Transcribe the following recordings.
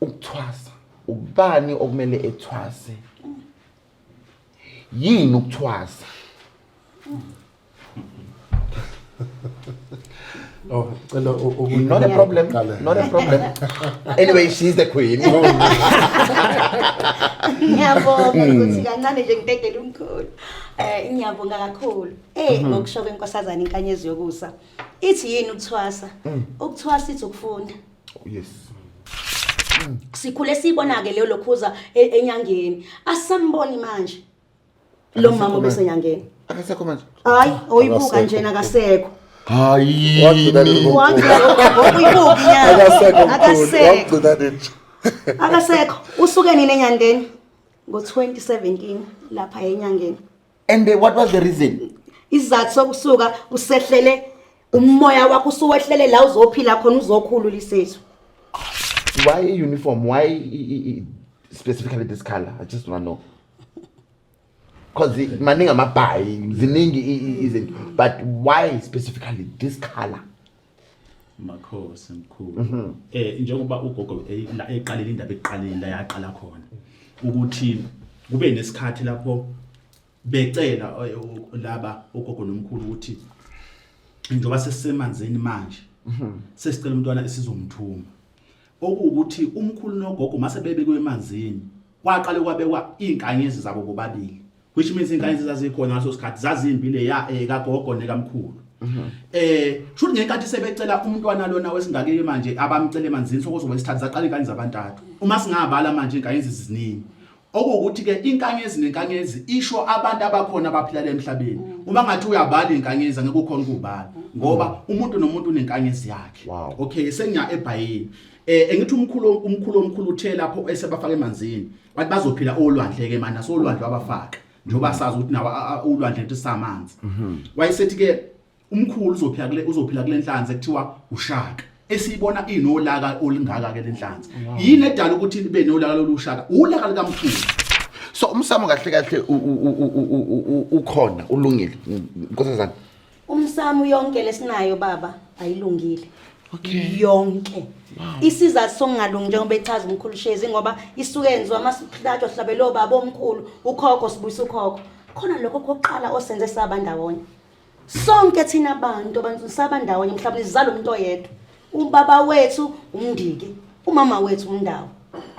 ukuthwasa ubani okumele ethwase yini ukuthwasa Oh, not a problem. Anyway, she's the queen. Ngiyabonga ukuthi kancane nje ngidedela umkhulu. Ngiyabonga kakhulu. Ngokusho kwenkosazana inkanyezi yokusa. Ithi yini ukuthwasa? Ukuthwasa ithi ukufunda. Yes. Sikhule sibona ke leyo lokhuza enyangeni. Asamboni manje. Lo mama obesenyangeni. Akasekho manje. Hayi, oyibuka njena akasekho. Hayi. Akasekho. Usuke nini enyandeni? Ngo-2017 lapha enyangeni. And what was the reason? Izathu sokusuka usehlele umoya wakho usuwehlele la uzophila khona uzokhulula isethu. Why uniform? Why specifically this color? I just want to know. Because maningi amabhayi ziningi isn't, but why specifically this color? Makhosi mkhulu. Njengoba ugogo eqalile indaba eqalile la yaqala khona ukuthi kube nesikhathi lapho becela laba ugogo nomkhulu ukuthi njengoba sesisemanzini manje sesicela umntwana esizomthuma okuwukuthi umkhulu nogogo mase bebekwe emanzini kwaqale kwabekwa inkanyezi zabo bobabili, which means inkanyezi zazikhona ngaso sikhathi zazimbile kagogo nekamkhulu. Shuthi ngenkathi sebecela umntwana lona wesingakile manje abamcela emanzini sokuzoba isithathu zaqala inkanyezi zabantathu. Uma singabala manje inkanyezi ziziningi okuwukuthi ke inkanyezi nenkanyezi isho abantu abakhona abaphila emhlabeni. Uma ngathi uyabala inkanyezi ngeke ukhona ukubala ngoba umuntu nomuntu unenkanyezi yakhe. Okay, sengiya eBhayibheli. Engithi umkhulu uthe lapho esebafaka emanzini bathi bazophila olwandle ke manje nasolwandle wabafaka njengoba sazi ukuthi nawa ulwandle into samanzi. Wayesethi ke umkhulu uzophila kule nhlanzi ekuthiwa ushaka esiyibona inolaka olingaka ke lenhlanzi. Yini edala ukuthi libe nolaka lolushaka? Ulaka likaMkhulu. So umsamo kahle ukhona ulungile nkosazana. Umsamo yonke lesinayo baba ayilungile. Okay. Yonke. Isizathu songalungi njengoba echaza umkhulu Shezi ngoba isuke yenziwa amasihlathwa sihlabelo baba omkhulu ukhokho sibuyisa ukhokho. Khona lokho kokuqala osenze sabandawonye. Sonke thina abantu sabandawonye mhlawumbe sizalo umuntu oyedwa. Ubaba wethu umndiki, umama wethu umndawo.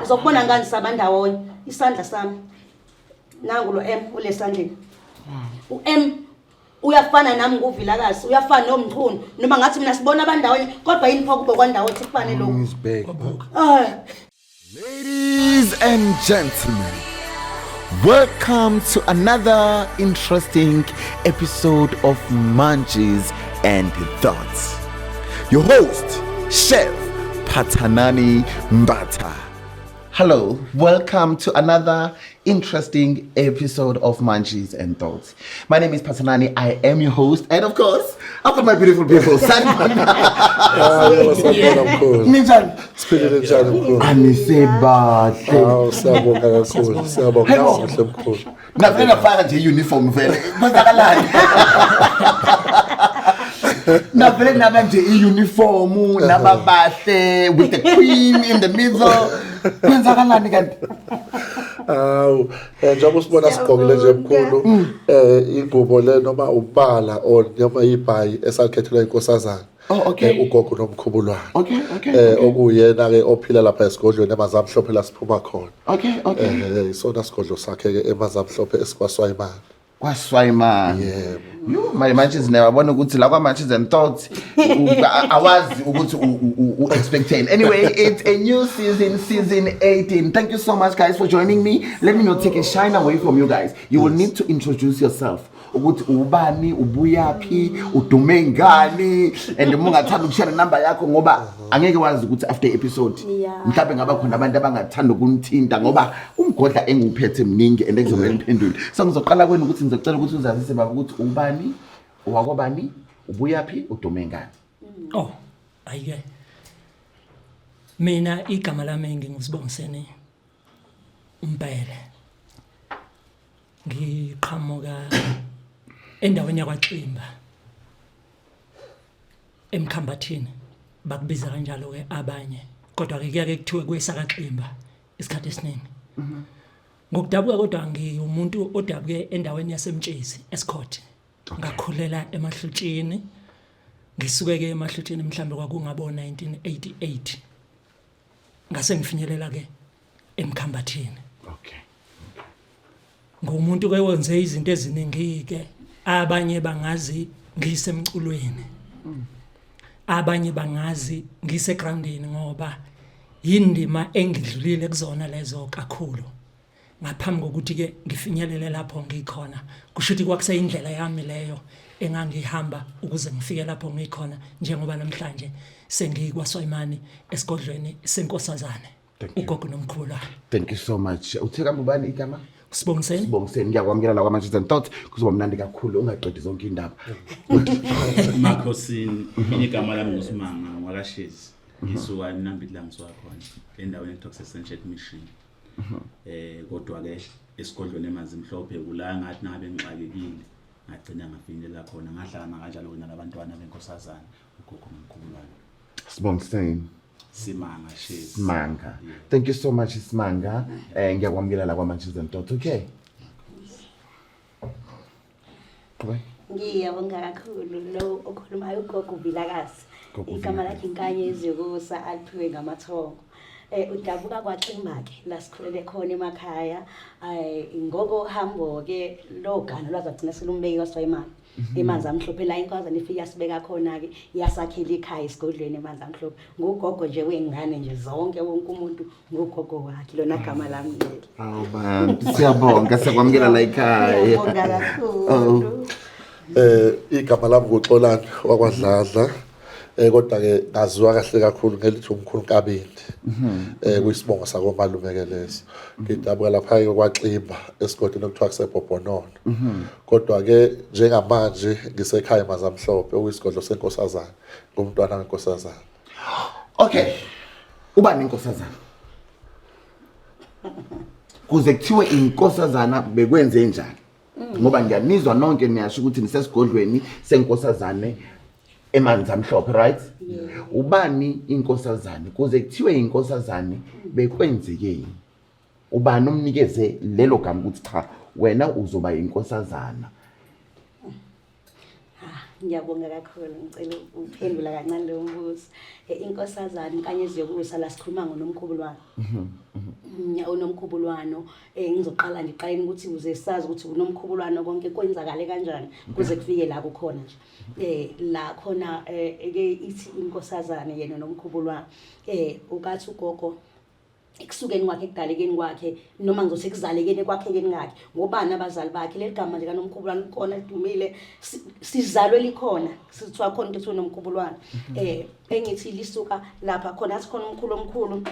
Uzokubona ngani sabandawonye isandla sami. Nangu lo M ulesandleni. U-M uyafana nami nguvilakazi, uyafana nomchunu noma ngathi mina sibona abandawonye kodwa yini pho kube kwandawo ethi kufane lokho. Ladies and gentlemen, welcome to another interesting episode of Munchies and Thoughts. Your host, Chef Patanani Mbata. Hello, welcome to another interesting episode of Munchies and Thoughts. My name is Patanani, I am your host, and of course, I've got my beautiful people, Sanibona. Ninjani? Spirit njani mkhulu? Anisebahle. Hawu siyabonga kakhulu. Siyabonga kahle mkhulu. Navela faka nje uniform vele. Kwenzakalani? Navele naba nje uniform nababahle with the queen in the middle. Kwenzakalani kanti? Hawu, njengoba sibona sigqokile nje mkhulu, ingubo le noma umbala or noma ibhayi esakhethelwa inkosazana. Oh, okay. Ugogo nomkhubulwane. Okay. Okuyena ke ophila lapha esigodlweni emazamhlophe la siphuma khona. Okay. Isona sigodlo sakhe ke emazamhlophe esikwaswayimana. KwaSwayimana. Yebo. You my Munchies never bona ukuthi la kwa Munchies and Thoughts awazi ukuthi u-expecting. Anyway, it's a new season 18. Thank you so much guys for joining me. Let me not take a shine away from you guys. You will need to introduce yourself. Ukuthi ubani, ubuyaphi, udume ngani, and mungathanda ukushare number yakho ngoba angeke wazi ukuthi after episode mhlawumbe ngaba khona abantu abangathanda ukunithinta ngoba umgodla enguphethe mningi and engizomela imphendule. So ngizoqala kwenu ukuthi ngizocela ukuthi uzazise baba ukuthi ubani, owakobani, ubuyaphi, udume ngani. Oh, ayike. Mina igama lami ngingusibongisene Umpele. Ngiqhamuka endaweni yakwaXimba eMkhambathini bakubiza kanjalo ke abanye kodwa ke kuyake kuthiwe kwesakaXimba isikhathi esiningi ngokudabuka kodwa ngiumuntu odabuke endaweni yaseMtshezi eScott ngakhulela emahlutshini ngisuke ke emahlutshini mhlambe kwakungabo 1988 ngase ngifinyelela ke eMkhambathini Okay. ngomuntu ke wenze izinto eziningi ke abanye bangazi ngisemculweni abanye bangazi ngisegroundini ngoba indima engidlulile kuzona lezo kakhulu ngaphambi kokuthi ke ngifinyelele lapho ngikhona kusho ukuthi kwakuseyindlela yami leyo engangihamba ukuze ngifike lapho ngikhona njengoba namhlanje sengikwaSwayimani esigodlweni senkosazane ugogo nomkhulu wami. Thank you so much. Utheka mbani igama? Sibongiseni. Sibongiseni ngiyakwamukela la kwaManchester and Thoughts kuzoba mnandi kakhulu ungaqedi zonke indaba. Makhosini igama lami nguSimanga wakashezi ngisuka eNambili la ngisuka khona endaweni eToxic Sunshine Mission kodwa ke esigodlweni eMazimhlophe kula ngathi nabe ngixakekile ngagcina ngafinyelela khona ngahlangana kanjalo nalabantwana benkosazana ugogo nomkhulu wami. Sibongiseni. Simanga shezi. Simanga. Thank you so much Simanga. Ngiyakwamukela la kwaManchester and Thoughts. Okay. Ngiyabonga kakhulu lo okhulumayo ugogo Vilakazi. Igama lakhe inkanyezi yokusa aliphiwe ngamathongo. Udabuka kwaXimba ke la sikhulele khona emakhaya ngoko hambo ke lo gana lwazagcina selumbeki kwaSwayimani emanzi amhlophe la inkazana ifika sibeka khona ke yasakhela ikhaya esigodlweni emanzi amhlophe ngugogo nje wengane nje zonke wonke umuntu ngugogo wakhe lona gama lami leli. Awu bantu siyabonga siyakwamukela la ekhaya. Ngiyabonga kakhulu. Igama lami nguXolani wakwaDladla. Kodwa ke ngaziwa kahle kakhulu ngelithi umkhulu Nkabindi kuyisibongo sakomalume ke leso ngidabuka lapha kwaXimba esigodini okuthiwa kuseBhobhonono kodwa ke njengamanje ngisekhaya eMazamhlophe okuyisigodlo senkosazana ngumntwana wenkosazana. Okay. Ubani inkosazana? Kuze kuthiwe inkosazana bekwenze njani? Ngoba ngiyanizwa nonke niyasho ukuthi nisesigodlweni senkosazane emanzi amhlophe, right? Yeah. Ubani inkosazane? Kuze kuthiwe inkosazane bekwenzekeni? Ubani umnikeze lelo gama ukuthi cha wena uzoba inkosazana? Ngiyabonga kakhulu ngicela uphendula kancane lo mbuzo. Inkosazana inkanyezi yokusa la sikhuluma ngonomkhubulwano. Unomkhubulwano ngizoqala ndiqaleni ukuthi uze sazi ukuthi unomkhubulwano konke kwenzakale kanjani kuze kufike la kukhona nje. La khona ke ithi inkosazana yena nomkhubulwano ukathi ugogo ekusukeni kwakhe ekudalekeni kwakhe noma ngizothi kuzalekeni kwakhekeni ngakhe ngobani abazali bakhe leli gama lika nomkhubulwano khona lidumile sizalwe likhona sithiwa khona into nomkhubulwano engithi lisuka lapha khona athi khona umkhulu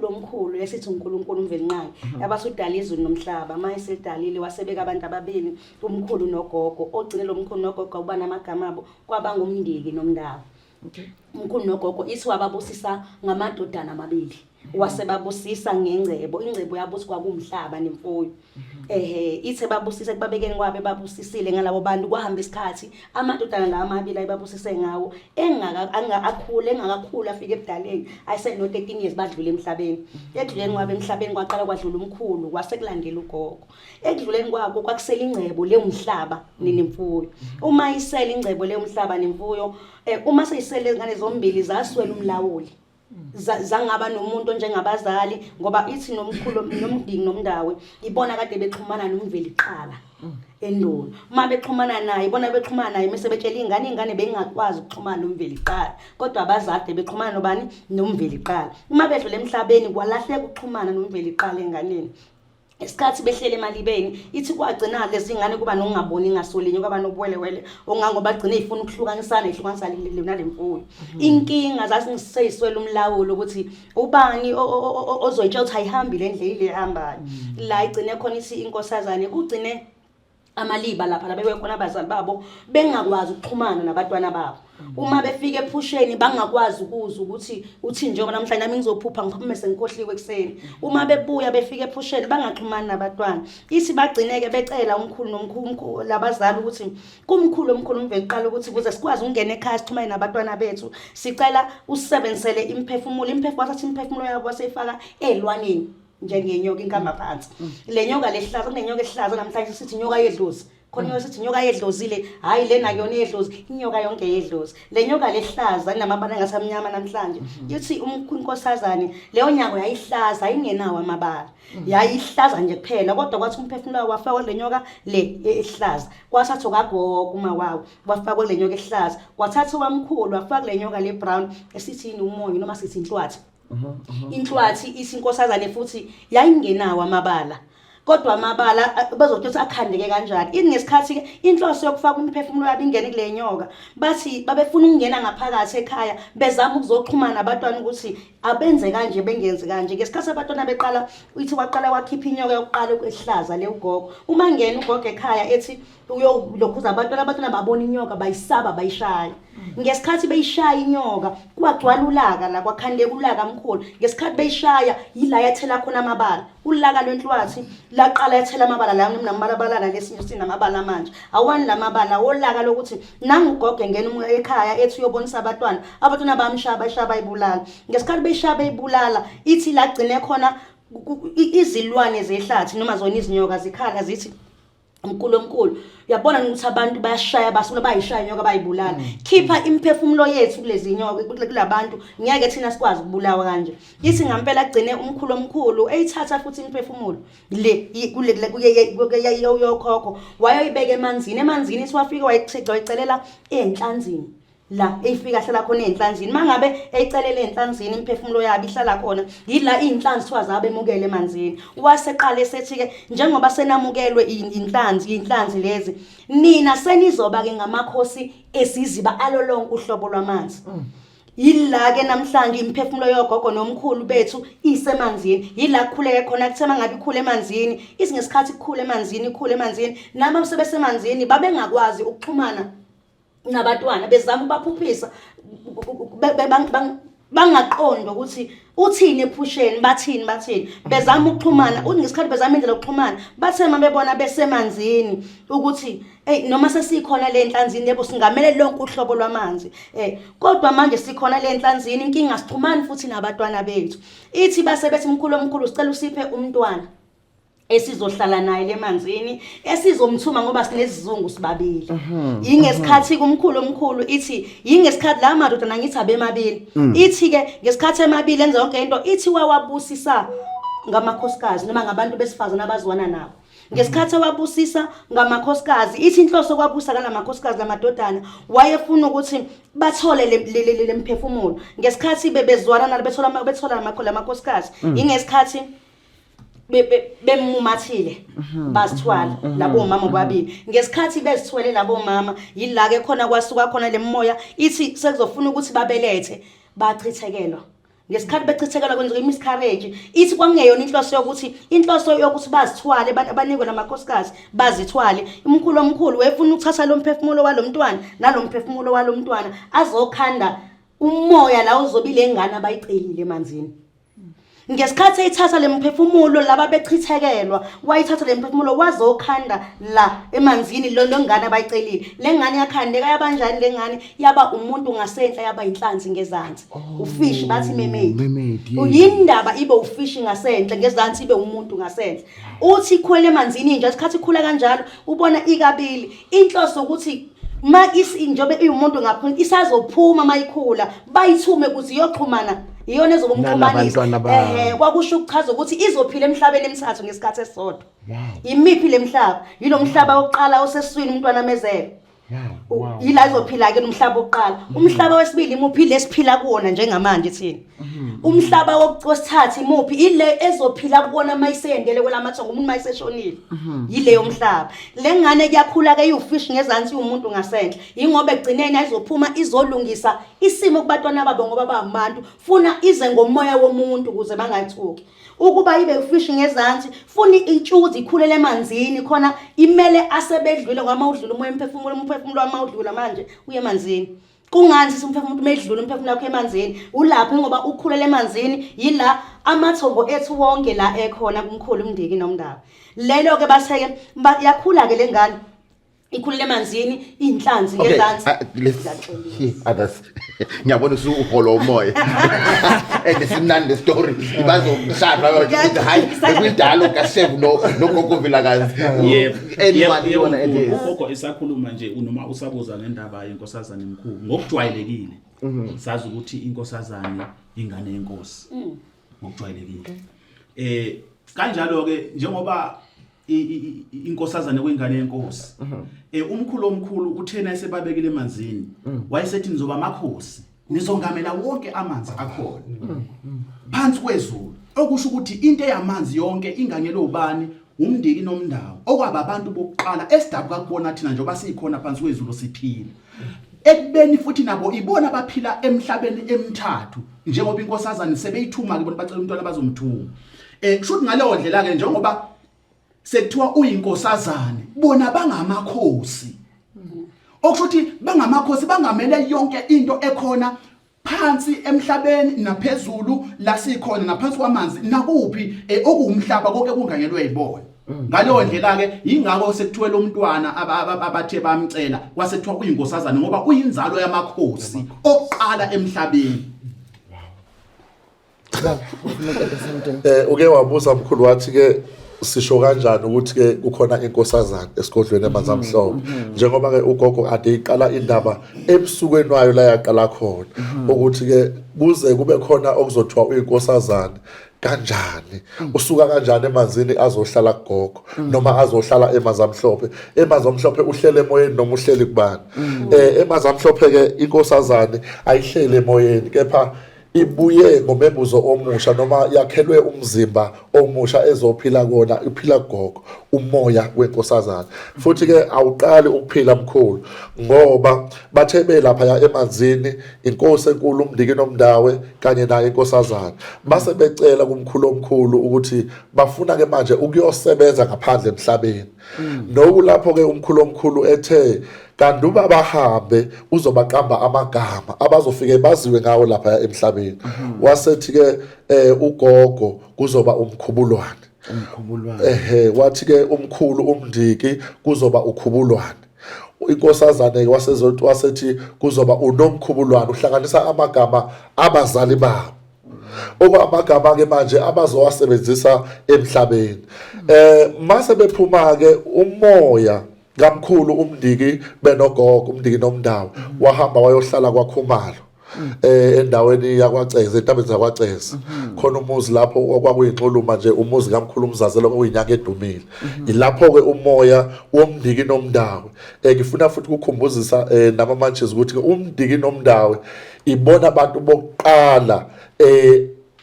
omkhulu esithi uNkulunkulu umvelinqangi abasudala izulu nomhlaba manje sedalile wasebeka abantu ababili umkhulu nogogo ogcine lo mkhulu nogogo ubana amagama abo kwaba ngumndiki nomndawo. Okay. Umkhulu nogogo ithi wababusisa ngamadodana amabili wasebabusisa ngengcebo ingcebo yabuswa kumhlaba nemfuyo ithe babusise kubabekeni kwabe babusisile ngalabo bantu kwahamba isikhathi amadodana la amabili ayibabusise ngawo engakakhulu afike ebudaleni ayiseno 13 years badlule emhlabeni ekudluleni kwabe emhlabeni kwaqala kwadlula umkhulu kwasekulandela ugogo ekudluleni kwako kwakusela ingcebo le umhlaba nemfuyo uma isela ingcebo le umhlaba nemfuyo uma seyisele izingane zombili zaswela umlawuli zangaba nomuntu njengabazali ngoba ithi nomkhulu nomdingi nomndawe ibona kade bexhumana nomveliqala endolo uma bexhumana naye ibona bexhumana naye mase betshela ingane bengakwazi ukuxhumana nomveliqala kodwa abazali bexhumana nobani nomveliqala uma bedlule emhlabeni kwalahleka ukuxhumana nomveliqala enganeni isikhathi behlele emalibeni ithi kwagcina lezi ngane kuba nokungaboni ngasolinye kwaba nobuwelewele ongangoba bagcina ifuna ukuhlukanisa nalemfuyo inkinga zasingiseyiswela umlawulo ukuthi ubani ozoyitshela ukuthi ayihambi le ndlela ile ehambayo la igcine khona ithi inkosazane kugcine amaliba lapha la bebekhona abazali babo bengakwazi ukuxhumana nabantwana babo uma befika ephusheni bangakwazi ukuzwa ukuthi uthi njengoba namhlanje nami ngizophupha ngiphume sengikhohliwe ekseni. Uma bebuya befika ephusheni bangaxhumani nabantwana. Ithi bagcineke becela umkhulu nomkhulu labazali ukuthi kumkhulu umve uqala ukuthi kuze sikwazi ukungena ekhaya sixhumane nabantwana bethu. Sicela usebenzisele imphefumulo wathatha imphefumulo yabo waseyifaka elwaneni njengenyoka inkamba phansi. Le nyoka lehlaza kunenyoka ehlaza namhlanje sithi inyoka yedlozi. Khona inyoka sithi inyoka yedlozile, hayi lena kuyona yedlozi, inyoka yonke yedlozi. Le nyoka lehlaza inamabala ngasamnyama namhlanje. Yithi unkosazane leyo nyako yayihlaza ayingenawo amabala. Yayihlaza nje kuphela kodwa kwathi umphefumulo wafakwa le nyoka le ehlaza. Kwathatha kagogo uma wawo wafakwa le nyoka ehlaza. Kwathatha kwamkhulu wafaka le nyoka le brown esithi umonyo noma sithi inhlwathi. Inhlwathi isinkosazane futhi yayingenawo amabala. Kodwa amabala bazothi akhandeke kanjani. Ngesikhathi ke inhloso yokufaka umphefumulo yabo ingene kule nyoka. Bathi babefuna ukungena ngaphakathi ekhaya bezama ukuzoxhumana nabantwana ukuthi abenze kanje bengenzi kanje. Ngesikhathi abantwana beqala uyithi waqala wakhipha inyoka yokuqala ehlaza le ugogo. Uma ngena ugogo ekhaya ethi uyolokhuza abantwana babona inyoka bayisaba bayishaya. Ngesikhathi beyishaya inyoka kwagcwala ulaka la kwakhandeka ulaka mkhulu. Ngesikhathi beyishaya yila yathela khona amabala. Ulaka lwenhlwathi laqala yathela amabala la namabala lesinye sinamabala manje. Awani lamabala olaka lokuthi nangu ugogo ngena ekhaya ethi uyobonisa abantwana bamshaba ibulala. Ngesikhathi beyishaba ibulala ithi lagcine khona izilwane zehlathi noma zona izinyoka zikhala zithi umkhulu uyabona ukuthi abantu bayashaya basula bayishaya inyoka bayibulala. Khipha imphefumulo yethu kulezi nyoka kulabantu ngeke thina sikwazi ukubulawa kanje. Yithi ngampela agcine umkhulu eyithatha futhi imphefumulo kule yokhokho wayoyibeka emanzini siwafika wayicelela enhlanzini la efika hlala khona enhlanzini. Mangabe eyicelela enhlanzini imphefumulo yabo ihlala khona yila inhlanzi siwazi abemukele emanzini. Waseqala esethi ke njengoba senamukelwe inhlanzi lezi nina senizoba ke ngamakhosi esiziba alolonke uhlobo lwamanzi. Yila ke namhlanje imphefumulo yogogo nomkhulu bethu isemanzini. Yila kukhuleke khona kuthema ngabe ikhule emanzini. Isingesikhathi ikhule emanzini nama sebesemanzini babengakwazi ukuxhumana nabantwana bezama ukubaphuphisa bangaqondo ukuthi uthini ephusheni bathini bezama ukuxhumana ngesikhathi bezama indlela yokuxhumana bathema bebona besemanzini ukuthi noma sesikhona le enhlanzini yebo singamele lonke uhlobo lwamanzi kodwa manje sikhona le enhlanzini inkinga sixhumani futhi nabantwana bethu. Ithi basebethi umkhulu sicela usiphe umntwana esizohlala naye lemanzini esizomthuma ngoba sinezizungu sibabili. Yingesikhathi kumkhulu ithi yingesikhathi la madoda nangithi abemabili. Ithi ke ngesikhathi emabili enza yonke into ithi wawabusisa ngamakhosikazi noma ngabantu besifazana abazwana nabo. Ngesikhathi wabusisa ngamakhosikazi ithi inhloso kwabusa kana makhosikazi lamadodana wayefuna ukuthi bathole le mphefumulo. Ngesikhathi bebezwana nalo bethola amakhosikazi ingesikhathi bemumathile basithwala labo mama babili. Ngesikhathi bezithwele labo mama yila ke khona kwasuka khona lemoya ithi sekuzofuna ukuthi babelethe bachithekelwa. Ngesikhathi bechithekelwa kwenzeka imiscarriage ithi kwangeyona inhloso yokuthi bazithwale abanikwe namakhosikazi bazithwale. Umkhulu wefuna ukuthatha lo mphefumulo walomntwana nalomphefumulo walomntwana azokhanda umoya la uzobile ingane abayicelile emanzini. Ngesikhathi ethatha lemphefumulo laba bechithekelwa wayithatha lemphefumulo wazokhanda la emanzini lo ngane abayicelile. Le ngane yakhandeka yabanjani le ngane yaba umuntu ngasenhla yaba inhlanzi ngezansi. Ufish bathi mermaid. Uyindaba ibe ufish ngasenhla ngezansi ibe umuntu ngasenhla. Uthi ikhwele emanzini nje isikhathi ikhula kanjalo ubona ikabili inhloso ukuthi ma njobe uyumuntu ngaphansi isazophuma mayikhula bayithume ukuthi iyoxhumana iyona ezobumxhumanisa. Kwakusho ukuchaza ukuthi izophila emhlabeni emithathu ngesikhathi esisodwa. Imiphi lemhlaba? Yilo mhlaba wokuqala osesiswini umntwana amezele. Yila izophila ke nomhlaba wokuqala. Umhlaba wesibili imuphi lesiphila kuona njengamanje thina. Umhlaba wesithathu imuphi ile ezophila kuona mayisendele kwelamathongo umuntu mayiseshonile. Yileyo mhlaba. Le ngane kuyakhula ke ufish ngezansi umuntu ngasenhla. Ingoba egcineni ayizophuma izolungisa isimo kubantwana babo ngoba babantu funa ize ngomoya womuntu ukuze bangayithuki. Ukuba ibe ufish ngezansi funa intshuzi ikhulele emanzini khona imele asebedlule ngoba udlula umoya umphefumulo wamawudlula manje uye emanzini. Kungani sisi umphefumulo medlula umphefumulo wakho emanzini ulapho ngoba ukhulele emanzini yila amathombo ethu wonke la ekhona kumkhulu umndiki nomndaba lelo ke baseke yakhula ke lengane ikhulele emanzini inhlanzi ngezansi others ngiyabona uholo umoya esimnandi story bazokushada bathi hayi bekudala ukaShef nogogo Vilakazi. Yebo, ugogo esakhuluma nje noma usabuza ngendaba yenkosazane emkhulu ngokujwayelekile sazi ukuthi inkosazane ingane yenkosi ngokujwayelekile kanjalo ke njengoba inkosazane kwingane yenkosi umkhulu omkhulu uthena esebabekile emanzini wayesethi nizoba amakhosi nizongamela wonke amanzi akhona phansi kwezulu okusho ukuthi into eyamanzi yonke inganyelo ubani umndiki nomndawo okwaba abantu bokuqala esidabuka kubona thina njengoba sikhona phansi kwezulu siphila ekubeni futhi nabo ibona abaphila emhlabeni emithathu njengoba inkosazane sebeyithuma ke bona bacela umntwana bazomthuma kusho ukuthi ngaleyo ndlela ke njengoba sekuthiwa uyinkosazane bona bangamakhosi okusho ukuthi bangamakhosi bangamele yonke into ekhona phansi emhlabeni naphezulu la sikhona naphansi kwamanzi nakuphi okuwumhlaba konke kunganyelwe yibona ngaleyo ndlela ke ingakho sekuthiwe lo mntwana abathe bamcela kwasekuthiwa uyinkosazane ngoba uyinzalo yamakhosi oqala emhlabeni. Uke wabuza mkhulu wathi ke sisho kanjani ukuthi ke kukhona inkosazana esigodlweni emanzi amhlophe njengoba ke ugogo ade iqala indaba ebusukweni wayo la yaqala khona ukuthi ke kuze kube khona okuzothiwa uyinkosazana kanjani usuka kanjani emanzini azohlala kugogo noma azohlala emanzi amhlophe uhlele emoyeni noma uhleli kubani emanzi amhlophe ke inkosazane ayihlele emoyeni kepha ibuye ngomembuzo omusha noma yakhelwe umzimba omusha ezophila kona iphila kugogo umoya wenkosazana futhi ke awuqali ukuphila mkhulu ngoba bathe belapha ya emanzini inkosi enkulu umndiki nomndawe kanye naye inkosazana base becela kumkhulu omkhulu ukuthi bafuna ke manje ukuyosebenza ngaphandle emhlabeni nokulapho ke umkhulu omkhulu ethe kanti uba bahambe uzobaqamba amagama abazofike baziwe ngawo lapha emhlabeni wasethi ke ugogo kuzoba umkhubulwane wathi ke umkhulu umndiki kuzoba ukhubulwane inkosazane wasethi kuzoba unomkhubulwane uhlanganisa amagama abazali babo okwamagama ke manje abazowasebenzisa emhlabeni mase bephuma ke umoya kamkhulu umndiki benogogo umndiki nomndawo wahamba wayohlala kwaKhumalo endaweni yakwaCeza entabeni zakwaCeza khona umuzi lapho okwakuyinxuluma nje umuzi kamkhulu umzazelo oyinyanga edumile ilapho ke umoya womndiki nomndawo ngifuna futhi ukukhumbuzisa namamanches ukuthi umndiki nomndawo ibona abantu bokuqala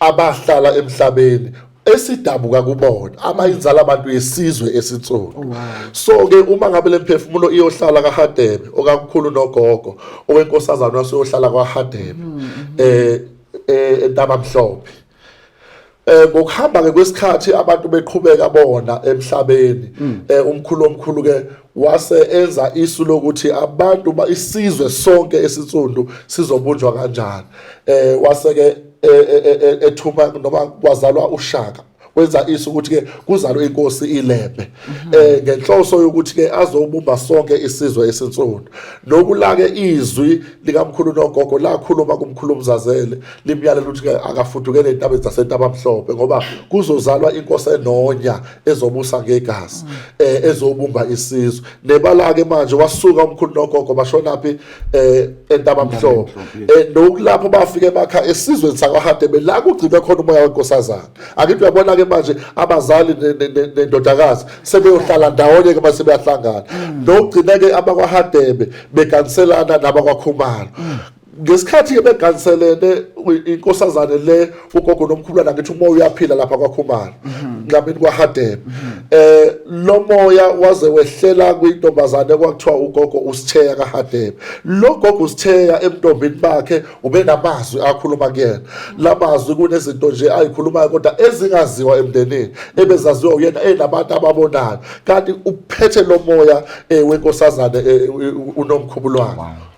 abahlala emhlabeni esidabuka kubona abayinzala abantu yesizwe esitsolo so ke uma ngabe lemphefumulo iyohlala kaHadebe okakhulu nogogo owenkosazana waseyohlala kwaHadebe entabamhlophe ngokuhamba ke kwesikhathi abantu beqhubeka bona emhlabeni umkhulu omkhulu ke wase enza isu lokuthi abantu isizwe sonke esitsundu sizobunjwa kanjani wase ke ethuma noma kwazalwa uShaka wenza isu ukuthi ke kuzalwe inkosi iLembe ngenhloso yokuthi ke azobumba sonke isizwe esintsundu nokulake izwi likamkhulu nogogo lakhuluma kumkhulu umzazele limyalela ukuthi ke akafudukele entabeni zasentabamhlophe ngoba kuzozalwa inkosi enonya ezobusa ngegazi ezobumba isizwe nebalake manje wasuka umkhulu nogogo bashonaphi entabamhlophe nokulapho bafike bakha esizweni sakwaHadebe la kugcine khona umoya wenkosazana akithi uyabona ke manje abazali nendodakazi sebeyohlala ndawonye ke mase beyahlangana nokugcina ke abakwaHadebe bekanselana nabakwaKhumalo ngesikhathi ke beganselene inkosazane le ugogo nomkhulwana ngithi umoya uyaphila lapha kwaKhumalo ngamini kwaHadebe lo moya waze wehlela kwintombazane kwakuthiwa ugogo uSitheya kaHadebe lo gogo uSitheya emntombini bakhe ube namazwi akhuluma kuyena lamazwi kunezinto nje ayikhulumayo kodwa ezingaziwa emndenini ebezaziwa uyena enabantu ababonayo kanti uphethe lo moya wenkosazane unomkhubulwana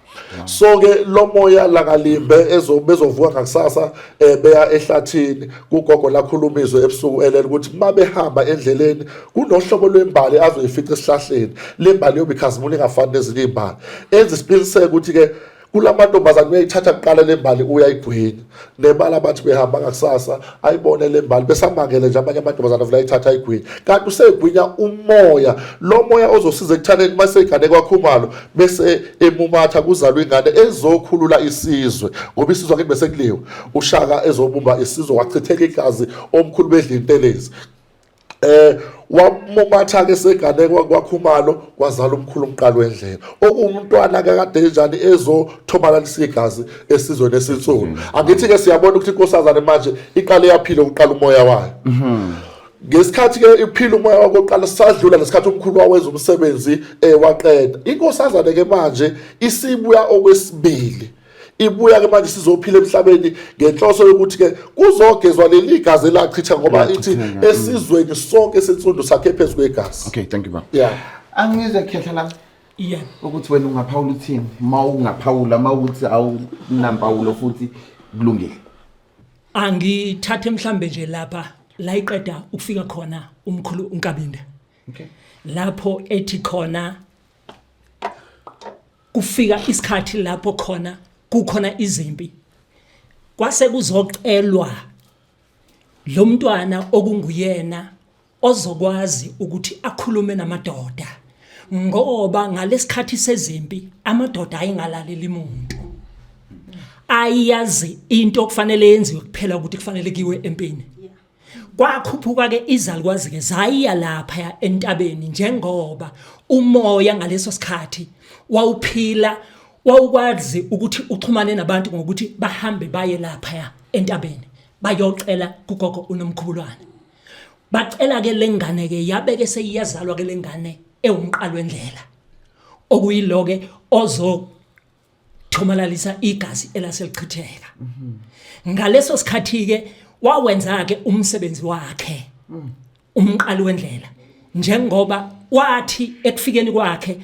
So ke lo moya langalimbe bezovuka ngakusasa beya ehlathini kugogo lakhulumizwe ebusuku elele ukuthi mabe hamba endleleni kunohlobo lwembali azoyifica esihlahleni lembali yobikhazimula ingafani nezinye imbali enza isiqiniseko ukuthi ke kulamantombazane uyayithatha kuqala lembali uyayigwinya nemali abathi behamba ngakusasa ayibone lembali besamangele nje abanye amantombazane vula ayithatha ayigwinya kanti usegwinya umoya lo moya ozosiza ekuthaneni mase igane kwakhumalo bese emumatha kuzalwa ingane ezokhulula isizwe ngoba isizwe ke bese kuliwe ushaka ezobumba isizwe wachitheka igazi omkhulu bedlintelezi wamumatha ke segane kwakhumalo kwazala umkhulu umqalo wendlela okuwumntwana ke kade njani ezothomalalisa igazi esizweni esintsundu angithi ke siyabona ukuthi inkosazana manje iqale yaphila ukuqala umoya wayo ngesikhathi ke iphila umoya wakoqala sisadlula lesikhathi umkhulu wawenza umsebenzi waqeda inkosazana ke manje isibuya okwesibili ibuya ke manje sizophila emhlabeni ngenhloso yokuthi ke kuzogezwa leli gazi elachitha ngoba ithi esizweni sonke sentsundo sakhe phezulu kwegazi. Okay, thank you baba. Yeah. Angize khehla la Yeah. ukuthi wena ungaphawula uthini mawungaphawula mawuthi awunampawulo futhi kulungile. Angithathe mhlambe nje lapha la iqeda ukufika khona umkhulu uNkabinde. Okay. Lapho ethi khona kufika isikhathi lapho khona kukhona izimpi kwase kuzocelwa lo mntwana okunguyena ozokwazi ukuthi akhulume namadoda ngoba ngalesikhathi sezimpi amadoda ayingalaleli umuntu ayazi into okufanele yenziwe kuphela ukuthi kufanele kiwe empini kwakhuphuka ke izalukwazi ke zayiya lapha entabeni njengoba umoya ngaleso sikhathi wawuphila wawukwazi ukuthi uxhumane nabantu ngokuthi bahambe baye lapha entabeni bayocela kugogo uNomkhubulwane bacela ke lengane ke yabeke seyiyazalwa ke lengane ewumqalo wendlela okuyilo ke ozothomalalisa igazi elaselichitheka ngaleso sikhathi ke wawenza ke umsebenzi wakhe umqalo wendlela njengoba wathi ekufikeni kwakhe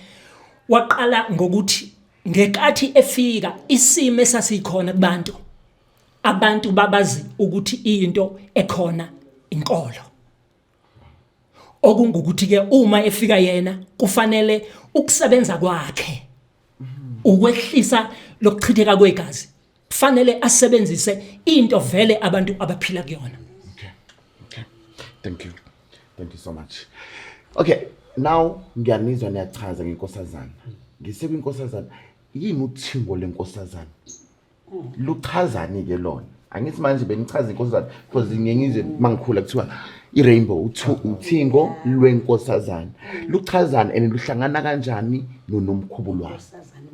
waqala ngokuthi ngekathi efika isimo esasikhona kubantu abantu babazi ukuthi into ekhona inkolo okungukuthi ke uma efika yena kufanele ukusebenza kwakhe ukwehlisa lokuchitheka kwegazi kufanele asebenzise into vele abantu abaphila kuyona. Okay. Thank you so much. Okay, now ngiyanizwa niyachaza ngenkosazana ngisekw'inkosazana yini uthingo lenkosazana luchazani ke lona angithi manje benichaza inkosazana because ngiyengizwe mangikhula kuthiwa iRainbow uthingo lwenkosazana luchazani and luhlangana kanjani noNomkhubulwane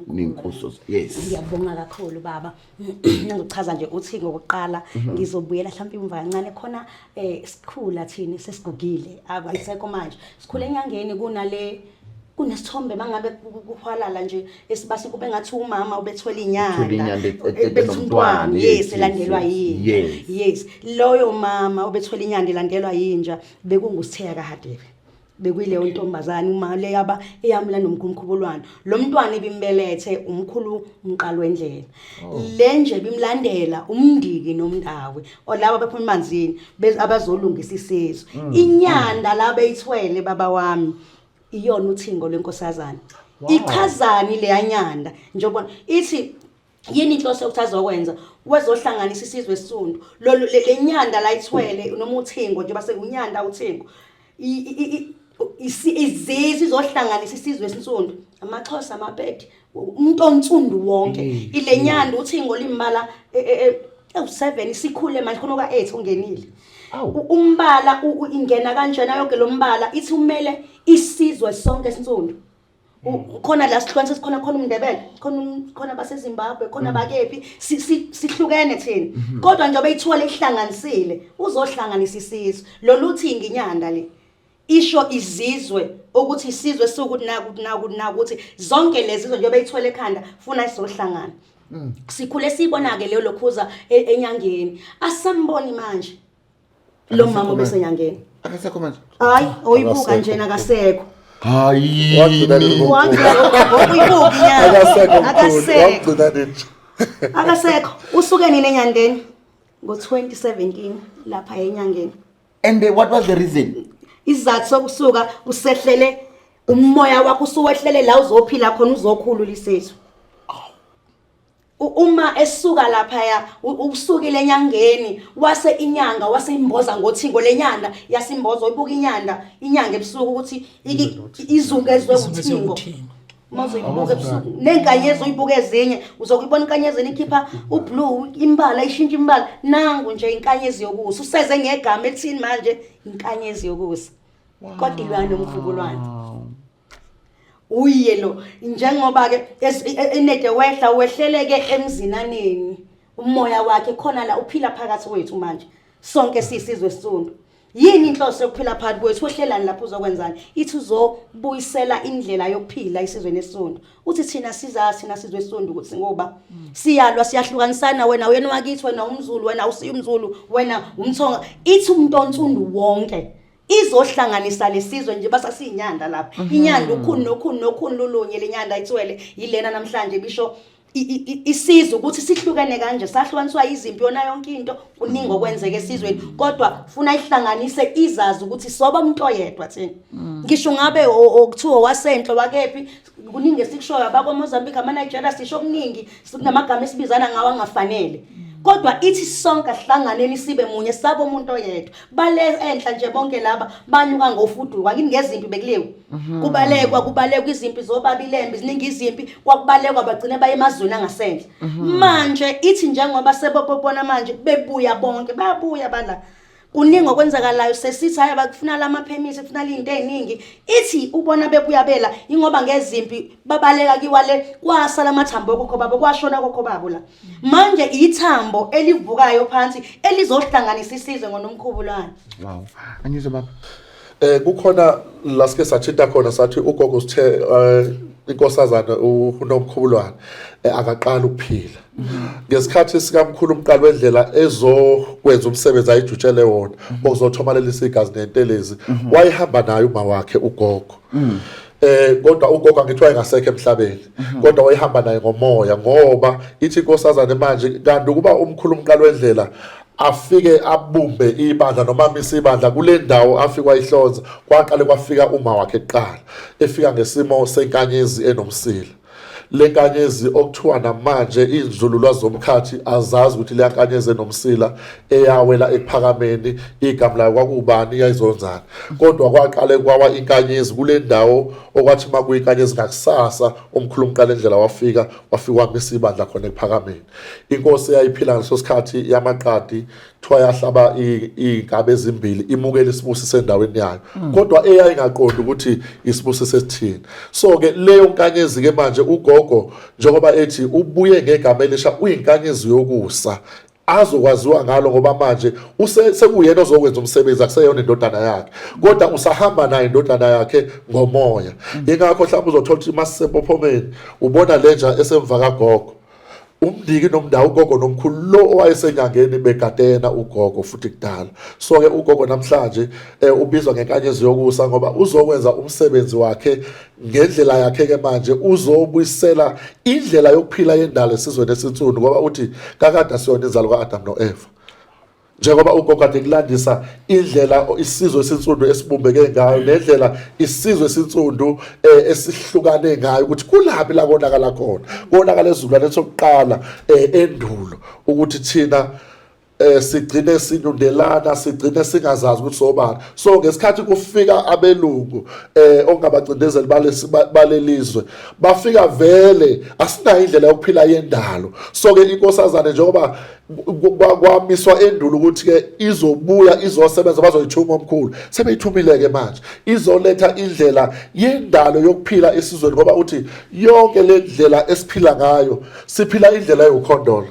nenkosozo. Yes, ngiyabonga kakhulu baba ngizochaza nje uthingo oqala ngizobuyela mhlawumbe umva kancane khona sikhula thini sesigugile abayisekho manje sikhule enyangeni kunesithombe mangabe kuhwalala nje esibasi kube ngathi umama ubethwele inyanda ebethumntwana yes elandelwa yini yes loyo mama ubethwele inyanda elandelwa yinja bekungusitheka kahadebe bekuyileyo ntombazane uma le yaba eyamla noMkhubulwane lo mntwana ibimbelethe umkhulu umqalo wendlela le nje bimlandela umndiki nomndawe olaba bephuma emanzini abazolungisa isizwe inyanda la beyithwele baba wami iyona uthingo lwenkosazana ichazani le yanyanda njengoba ithi yini inhloso ukuthaza okwenza wezohlanganisa isizwe esisonto lenyanda la ithwele noma uthingo nje base unyanda uthingo izizi zohlanganisa isizwe esisonto amaXhosa amapedi umuntu ontsundu wonke ilenyanda uthingo limbala 7 isikhule manje khona ka8 ungenile umbala ingena kanjena yonke lo mbala ithi umele isizwe sonke esintsundu khona la sihlukanisa khona umndebele khona baseZimbabwe khona bakephi sihlukene thina kodwa nje bayithola ihlanganisile uzohlanganisa isizwe loluthi nginyanda le isho izizwe ukuthi isizwe sokuthi nakuthi zonke lezi zizwe nje bayithwele ekhanda funa izohlangana sikhule sibona ke leyo lokhuza enyangeni asamboni manje lo mama bese nyangeni akasekho manje hayi oyibuka njena akasekho Hayi. Akasekho. Usuke nini enyandeni? Ngo-2017 lapha enyangeni. And what was the reason? Isizathu sokusuka usehlele umoya wakho usuwehlele la uzophila khona uzokhulula isizwe. Uma esuka lapha ya usukile enyangeni wase inyanga wase imboza ngothingo lenyanda yasimbozo ibuka inyanga ebusuku ukuthi izukezwe uthingo. Mazo ibuka ebusuku nenkanyezi uyibuka ezinye uzokubona inkanyezi ikhipha ublue imbala ishintsha imbala nangu nje inkanyezi yokusa useze ngegama elithini manje inkanyezi yokusa kodwa ilwane umvukulwane uye lo njengoba ke enede wehla wehleleke emzinaneni umoya wakhe khona la uphila phakathi kwethu manje sonke sisizwe esizundu yini inhloso yokuphila phakathi kwethu wehlelani lapho uzokwenzani ithi uzobuyisela indlela yokuphila isizweni esizundu uthi thina sizwe esizundu ukuthi ngoba siyalwa siyahlukanisana wena wakithi wena umZulu wena usiyumZulu wena umthonga ithi umuntu onsundu wonke izohlanganisa lesizwe nje basasinyanda lapha inyanda nokhuni lulunye lenyanda ithwele yilena namhlanje bisho isizwe ukuthi sihlukene kanje sahlukaniswa izimpi yona yonke into kuningi okwenzeke esizweni kodwa funa ihlanganise izazi ukuthi soba umuntu oyedwa thina ngisho ngabe okuthiwa wasentlo wakephi kuningi esikushoyo abako Mozambique ama Nigeria sisho kuningi kunamagama esibizana ngawo angafanele kodwa ithi sonke ahlanganeni sibe munye sabo umuntu oyedwa bale enhla nje bonke laba banyuka ngofuduka kini ngezimpi bekulewe kubalekwa izimpi zobabilembe ziningi izimpi kwakubalekwa bagcine baye emazweni angasenhle manje ithi njengoba sebobona manje bebuya bonke bayabuya bala kuningi okwenzakalayo sesithi haya bakufuna lama permits kufuna izinto eziningi ithi ubona bebuya bela ingoba ngezimpi babaleka kiwale kwasala amathambo kokho babo kwashona kokho babo la manje ithambo elivukayo phansi elizohlanganisa isizwe ngonomkhubulwane. Wow. Anyizwe baba. Kukhona la sike sathinta khona sathi ugogo sithe inkosazana uNomkhubulwane akaqala ukuphila ngesikhathi sikamkhulu umqali wendlela ezokwenza umsebenzi ayijutshele wona okuzothomalelisa igazi nentelezi wayihamba nayo uma wakhe ugogo kodwa ugogo angithiwa engasekho emhlabeni kodwa wayihamba naye ngomoya ngoba ithi inkosazana manje kanti ukuba umkhulu umqali wendlela afike abumbe ibandla noma amisa ibandla kule ndawo afika wayihlonza kwaqale kwafika uma wakhe eqala efika ngesimo senkanyezi enomsila lenkanyezi okuthiwa namanje inzululwa zomkhathi azazi ukuthi le nkanyezi enomsila eyawela ekuphakameni igama layo kwakubani yayizonzana kodwa kwaqale kwawa inkanyezi kule ndawo okwathi makuyinkanyezi ngakusasa umkhulu umqala endlela wafika wamisa ibandla khona ekuphakameni inkosi eyayiphila ngaleso sikhathi yamaqadi thiwa yahlaba izinkabe ezimbili imukela isibusi sendaweni yayo kodwa eyayingaqondi ukuthi isibusi sesithini so ke leyo nkanyezi ke manje ugogo njengoba ethi ubuye ngegama elisha uyinkanyezi yokusa azokwaziwa ngalo ngoba manje sekuyena ozokwenza umsebenzi akuseyona indodana yakhe kodwa usahamba naye indodana yakhe ngomoya ingakho mhlawumbe uzothola ukuthi masisebophomeni ubona lenja esemva kagogo umndiki nomndawo ugogo nomkhulu lo owayesenyangeni begadena ugogo futhi kudala so ke ugogo namhlanje ubizwa ngenkanyezi yokusa ngoba uzokwenza umsebenzi wakhe ngendlela yakhe ke manje uzobuyisela indlela yokuphila yendalo esizweni esithundu ngoba uthi kakade asiyona inzalo kaAdam noEva njengoba ugogo kade kulandisa indlela isizwe esithundu esibumbeke ngayo nendlela isizwe esithundu esihlukane ngayo ukuthi kulaphi la konakala khona ezulwane sokuqala endulo ukuthi thina sigcine sinundelana sigcine singazazi ukuthi sobani so ngesikhathi kufika abelungu ongabacindezeli balelizwe bafika vele asinayo indlela yokuphila yendalo so ke inkosazane njengoba kwamiswa endulo ukuthi ke izobuya izosebenza bazoyithuma omkhulu sebeyithumileke manje izoletha indlela yendalo yokuphila esizweni ngoba uthi yonke le ndlela esiphila ngayo siphila indlela yokukhondola.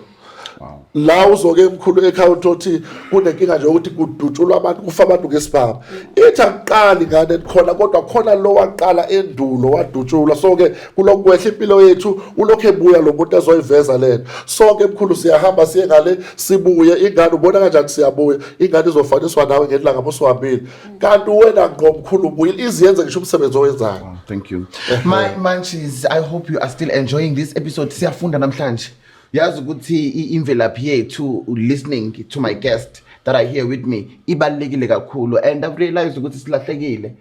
Wow. la uzoke emkhulu ekhawunti othi kunenkinga nje ukuthi kudutshulwa abantu kufa abantu ngesibaba ithi akuqali ngane khona kodwa khona lo waqala endulo wadutshulwa so-ke kulokwehla impilo yethu ulokhu ebuya lo muntu ezoyiveza lena sonke emkhulu siyahamba siye ngale sibuye ingane ubona kanjani siyabuya ingane izofaniswa nawe ngelanga posiwambile kanti wena ngqo mkhulu ubuyile iziyenze ngisho umsebenzi owenzayo. Thank you. My munchies, I hope you are still enjoying this episode. Siyafunda namhlanje. Yazi ukuthi imvelaphi yethu listening to my guest that are here with me ibalekile kakhulu and I've realized ukuthi silahlekile.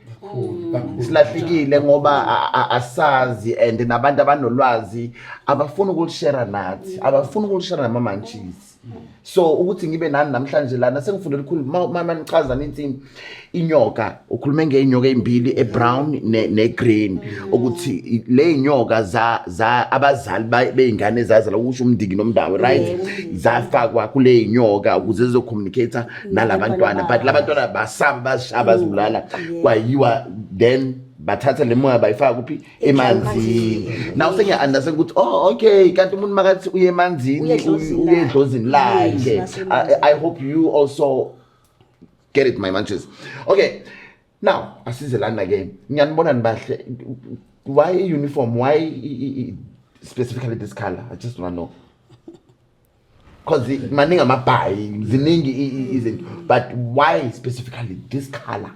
Silahlekile ngoba asazi and nabantu abanolwazi abafuna ukulishare nathi, abafuna ukulishare nama munchies. So ukuthi ngibe nani namhlanje lana sengifundele ukukhulu mama nichaza nithi inyoka ukhulume ngeinyoka ezimbili ebrown negreen ukuthi le inyoka za abazali beingane zazala ukusho umndiki nomndawo right zafakwa kule inyoka ukuze zizocommunicate nalabantwana but labantwana basaba bashaba zulala kwayiwa then bathatha lemoya bayifaka kuphi emanzini now sengiya understand ukuthi oh okay kanti umuntu makathi uye emanzini uye edlozini lakhe. I hope you also get it my munches. Okay, now asize lana again ngiyanibona nibahle why uniform, why specifically this color? I just want to know because maningi amabhayi ziningi isn't but why specifically this color?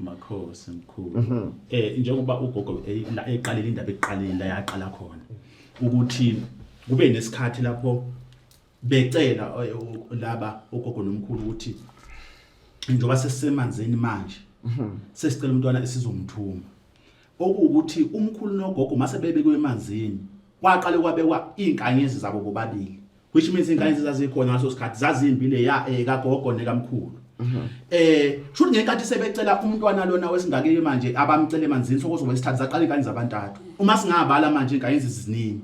Makhosi mkhulu njengoba ugogo la eqalile indaba eqalile la yaqala khona ukuthi kube nesikhathi lapho becela laba ugogo nomkhulu ukuthi njengoba sesisemanzini manje sesicela umntwana esizomthuma okuwukuthi umkhulu nogogo mase bebekwe emanzini kwaqale kwabekwa inkanyezi zabo bobabili which means inkanyezi zazikhona ngaso sikhathi zazimbile ya kagogo nekamkhulu. Shuthi ngenkathi sebecela umntwana lona wesingakile manje abamcela emanzini sokuzoba isithathu zaqala inkanyezi zabantathu uma singabala manje inkanyezi ziziningi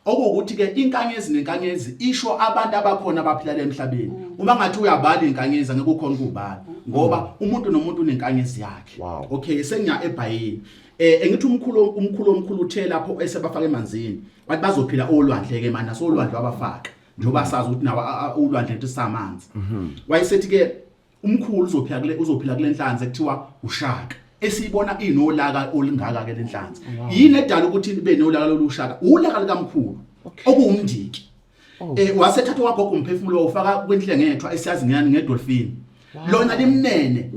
okuwukuthi ke inkanyezi nenkanyezi isho abantu abakhona abaphila emhlabeni uma ngathi uyabala inkanyezi ngeke ukhona ukubala ngoba umuntu nomuntu unenkanyezi yakhe. Okay sengiya eBhayibheli engithi umkhulu uthe lapho esebafaka emanzini bathi bazophila olwandle ke manje nasolwandle wabafaka njengoba sazi ukuthi nawa ulwandle into samanzi wayesethi ke umkhulu uzophila kule nhlanzi ekuthiwa ushaka esiyibona inolaka olingaka ke lenhlanzi yini edala ukuthi ibe nolaka lolushaka ulaka likamkhulu okuwumndiki wasethatha wagogo umphefumulo ufaka kwenhlenge ngethwa esiyazi ngiyani ngedolphin lona limnene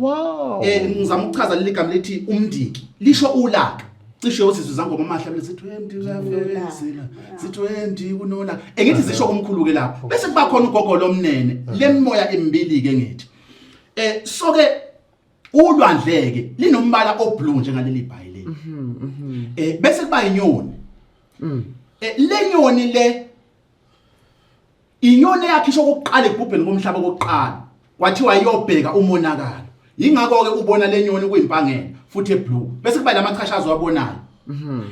ngizama ukuchaza leli gama lithi umndiki lisho ulaka cishe usizwe zangoma amahlabele sithi wemdi uyafezela sithi wemdi kunolaka engithi zisho kumkhulu ke lapho bese kuba khona ugogo lomnene lemimoya emibili ke ngithi so ke ulwandleke linombala oblue njengaleli iBhayibheli bese kuba inyoni le nyoni le inyoni yakhisho kokuqala ebhubheni komhlaba kokuqala kwathiwa iyobheka umonakalo ingakho ke ubona le nyoni kuyimpangela futhi eblue bese kuba lamachashazo wabonayo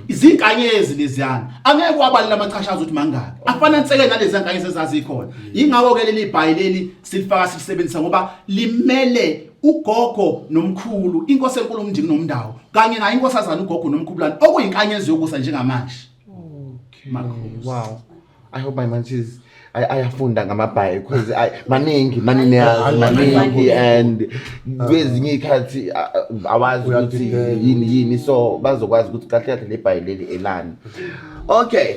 izinkanyezi leziyana angeke kwabalela amachashazo ukuthi mangaka afana nseke nalezi nkanyezi ezazikhona ingakho ke leli iBhayibheli silifaka silisebenzisa ngoba limele ugogo nomkhulu inkosi enkulu umndiki nomndawo kanye nayo inkosazana ugogo nomkhululane okuyinkanyezi yokusa njengamanje. Okay, wow, I hope my munchies ayafunda ngamabhayi because maningi and kwezinye ikhathi awazi ukuthi yini so bazokwazi ukuthi kahle kahle le Bhayibheli elani. Okay,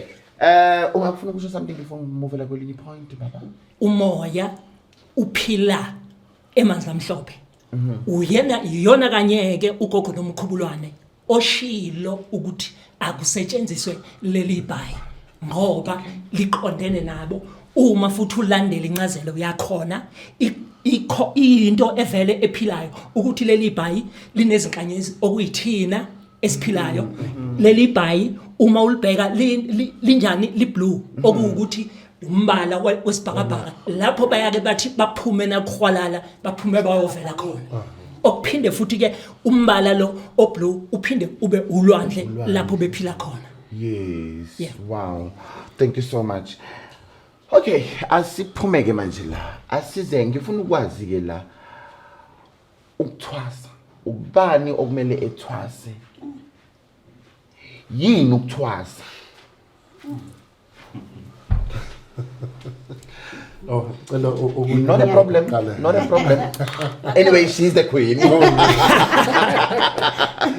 ungafuna ukusho something before move la kwelinye point baba? Umoya uphila emanzi amhlophe iyona kanyeke ugogo nomkhubulwane oshilo ukuthi akusetshenziswe leli Bhayibheli ngoba liqondene nabo uma futhi ulandela incazelo yakhona into evele ephilayo ukuthi leli Bhayibheli linezinkanyezi okuyithina esiphilayo. Leli Bhayibheli uma ulibheka linjani liblue okuwukuthi umbala wesibhakabhaka lapho bayake bathi baphume nakhwalala baphume bayovela khona okuphinde futhi ke umbala lo oblue uphinde ube ulwandle lapho bephila khona. Yes. Yeah. Wow. Thank you so much. Okay, asiphume ke manje la. Asize ngifuna ukwazi ke la ukuthwasa. Ubani okumele ethwase? Yini ukuthwasa? Oh, Not a problem. Not a problem. Anyway, she's the queen.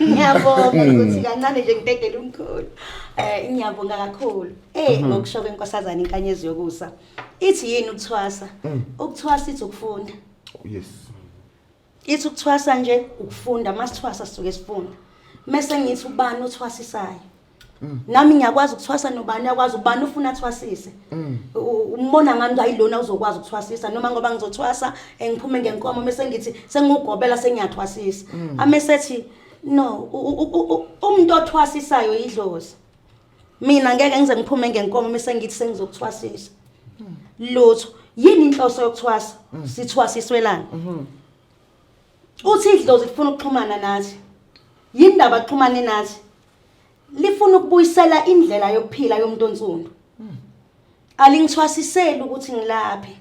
Ngiyabonga ukuthi kancane nje ngidedele umkhulu. Ngiyabonga kakhulu. Ngokusho kwenkosazana inkanyezi yokusa. Ithi yini ukuthwasa? Ukuthwasa ithi ukufunda. Yes. Ithi ukuthwasa nje ukufunda, masithwasa sisuke sifunda. Mase ngithi ubani uthwasisayo. Nami ngiyakwazi ukuthwasa nobani yakwazi ubani ufuna athwasise. Umbona ngami ayilona uzokwazi ukuthwasisa noma ngoba ngizothwasa ngiphume ngenkomo mase ngithi sengugobela sengiyathwasisa. Amesethi no umuntu othwasisayo idlozi. Mina ngeke ngize ngiphume ngenkomo mase ngithi sengizokuthwasisa. Lutho yini inhloso yokuthwasa? Sithwasiswelana. Uthi idlozi lifuna ukuxhumana nathi. Yini ndaba axhumane nathi? Lifuna ukubuyisela indlela yokuphila yomuntu onsundu. Alingithwasiseli ukuthi ngilaphe.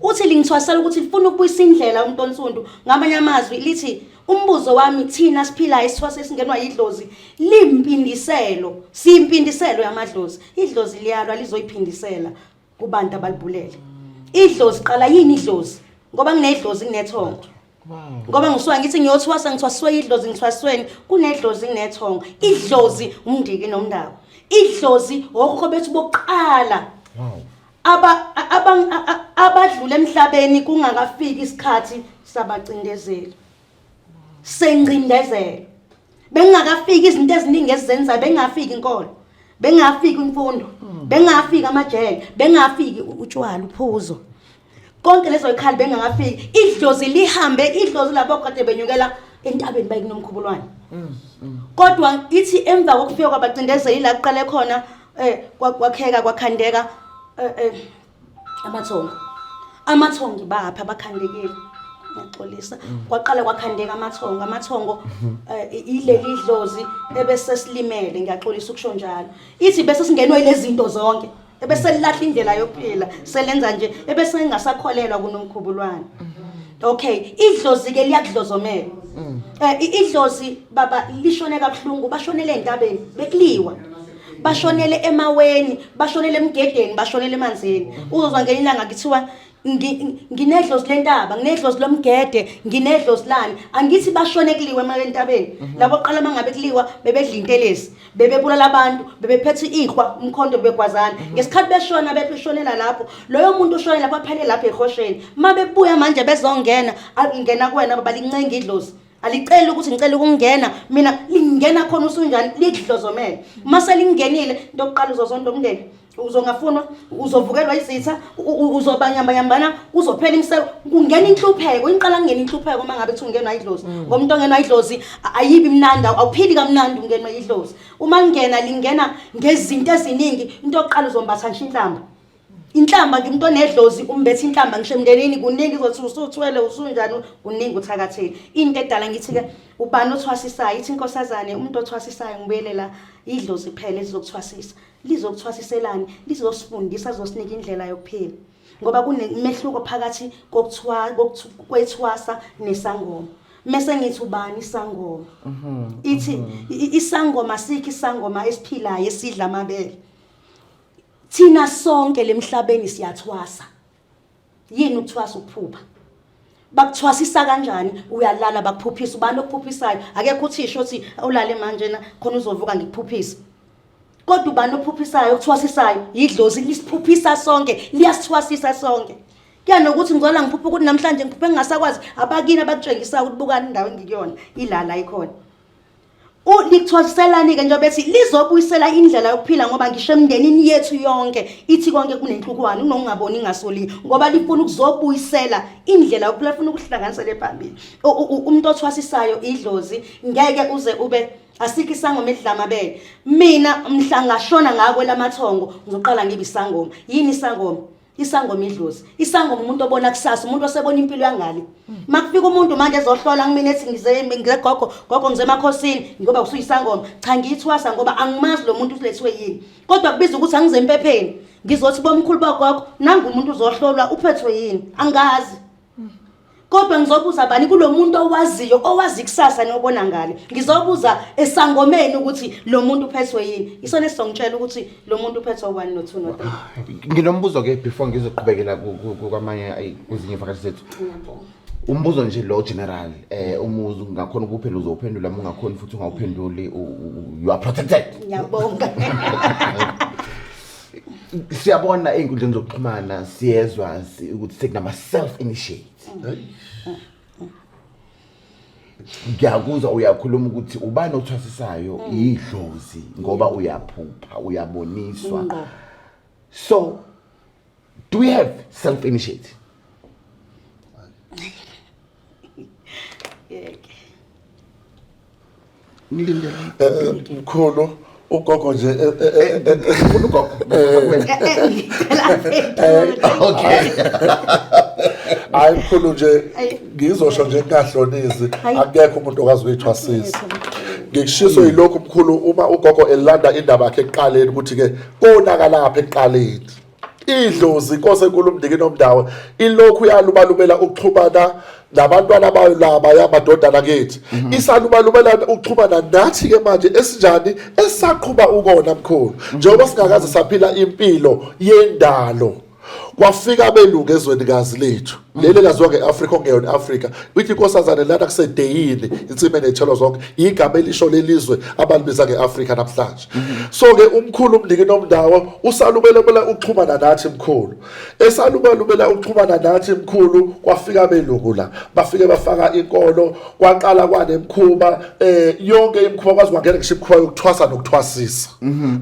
Uthi lingithwasela ukuthi lifuna ukubuyisa indlela yomuntu onsundu. Ngamanye amazwi lithi umbuzo wami thina siphilayo isithwasa esingenwa idlozi limpindiselo. Simpindiselo yamadlozi. Idlozi liyalwa lizoyiphindisela kubantu abalibulele. Idlozi qala yini idlozi? Ngoba nginedlozi nginethongo. Ngoba ngisuka ngithi ngiyothwasa ngithwaswe idlozi ngithwasweni kunedlozi nginethongo. Idlozi umndiki nomndako. Idlozi okho bethu bokuqala. Abadlule emhlabeni kungakafiki isikhathi sabacindezeli. Sengcindezelo. Bengakafiki izinto eziningi ezizenza bengafiki inkolo. Bengafiki imfundo. Bengafiki amajele, bengafiki utshwala uphuzo. Konke lezo ikhali bengakafiki. Idlozi lihambe idlozi lapho kade benyukela entabeni bayinomkhubulwane. Kodwa ithi emva kokufika kwabacindezeli la kuqale khona kwakheka kwakhandeka amathongo bapha bakhandekile. Ngiyaxolisa. Kwaqala kwakhandeka amathongo ileli idlozi ebese silimele ngiyaxolisa ukusho njalo. Ithi bese singenwe lezi zinto zonke. Ebese lilahla indlela yokuphila selenza nje ebese engasakholelwa kunomkhubulwane. Okay, idlozi ke liyakudlozomela. Idlozi baba lishone kabuhlungu bashonele entabeni bekuliwa. Bashonele emaweni, bashonele emgedeni, bashonele emanzini. Uzozwa ngelilanga ngithiwa nginedlozi lentaba, nginedlozi lomgede, nginedlozi lani. Angithi bashone kuliwe emantabeni. Labo qala mangabe kuliwa bebedla intelezi, bebebulala abantu, bebephethe ikhwa, umkhondo begwazana. Ngesikhathi beshona beshonela lapho, loyo muntu ushone lapho aphele lapha ehosheni. Mabebuya manje bezongena, ngena kuwena baba lincenga idlozi. Alicela ukuthi ngicela ukungena mina lingena khona usunjani lidlozomela. Mase lingenile into oqala uzozonda umndeni. Uzongafunwa uzovukelwa izitha uzobanyambanyambana uzophela imsebenzi kungena inhlupheko inqala kungena inhlupheko uma ngabe kuthi ungenwa idlozi ngomuntu ongenwa idlozi ayibi mnandi awuphili kamnandi ungenwa idlozi uma ngena lingena ngezinto eziningi into oqala uzombatha nje inhlamba nje umuntu onedlozi umbethe inhlamba ngisho emndenini kuningi izothi usuthwele usunjani kuningi uthakatheli into edala ngithi ke ubani othwasisayo ithi inkosazane umuntu othwasisayo ngibuyelela idlozi phela ezizokuthwasisa lizokuthwasiselani lizosifundisa zosinika indlela yokuphila ngoba kunemehluko phakathi kwethwasa nesangoma mase ngithi ubani isangoma ithi isangoma sikhi isangoma esiphilayo esidla amabele thina sonke lemhlabeni siyathwasa yini ukuthwasa ukuphupha bakuthwasisa kanjani uyalala bakuphuphisa ubani okuphuphisayo akekho uthisho uthi ulale manje na khona uzovuka ngikuphuphisa kodwa ubani ophuphisayo ukuthwasisayo idlozi lisiphuphisa sonke liyasithwasisa sonke kuyanokuthi ngizona ngiphupha ukuthi namhlanje ngiphuphe ngingasakwazi abakini abakutshengisa ukuthi bukani indawo engikuyona ilala ikhona likuthwasiselani ke njengoba bethi lizobuyisela indlela yokuphila ngoba ngisho emndenini yethu yonke ithi konke kunenhlukwane unokungaboni ngasoli ngoba lifuna ukuzobuyisela indlela yokuphila lifuna ukuhlanganisela ephambili umuntu othwasisayo idlozi ngeke uze ube asikho isangoma edla amabele mina mhlangashona ngakwe lamathongo ngizoqala ngibe isangoma yini isangoma idlozi isangoma umuntu obona kusasa umuntu osebona impilo yangale makufika umuntu manje ezohlola ngimina ethi ngize gogo ngize emakhosini ngoba usuyisangoma cha ngiyithwasa ngoba angimazi lo muntu ulethiwe yini kodwa kubiza ukuthi angize empepheni ngizothi bomkhulu bagogo nangu umuntu uzohlolwa uphethwe yini angazi Kodwa ngizobuza bani kulomuntu owaziyo owazi kusasa nobona ngale. Ngizobuza esangomeni ukuthi lo muntu uphethwe yini. Isona esizongitshela ukuthi lo muntu uphethwe 1 no 2 no 3. Nginombuzo ke before ngizoqhubekela kwamanye kwezinye ivakashi zethu. Umbuzo nje lo general umuzo ngakhona ukuphendula uzophendula uma ungakhona futhi ungawuphenduli you are protected. Ngiyabonga. Siyabona einkundleni zokuxhumana siyezwa ukuthi sekunama self initiate. Ngiyakuzwa uyakhuluma ukuthi ubani othwasisayo idlozi ngoba uyaphupha uyaboniswa. So do we have self initiate? Mkhulu ugogo nje ufuna ugogo. Okay. hayi mkhulu nje ngizosho nje ngahlonizi akekho umuntu okazi ukuyithwasisa. Ngikushiso yilokho mkhulu uma ugogo elanda indaba yakhe eqaleni ukuthi ke konakala lapha eqaleni. Idlozi inkosi enkulu umndiki nomdawo ilokhu yalubalubela ukuxhumana nabantwana bayo laba yamadodana kethu. Isalubalubela ukuxhumana nathi ke manje esinjani esaqhuba ukona mkhulu. Njengoba singakaze saphila impilo yendalo. Kwafika belungu ezwenikazi lethu. Leli laziwa ngeAfrica ngeyona Africa. Withi inkosazane lana kusedeyini insime nethelo zonke igama elisho lelizwe abalibiza ngeAfrica namhlanje. So ke umkhulu umndiki nomdawo usalubela ukuxhumana nathi mkhulu. Esalubela ukuxhumana nathi mkhulu kwafika belungu la. Bafike bafaka inkolo kwaqala kwanemkhuba yonke imkhuba kwazi kwangena ngishiphuwa yokuthwasa nokuthwasisa.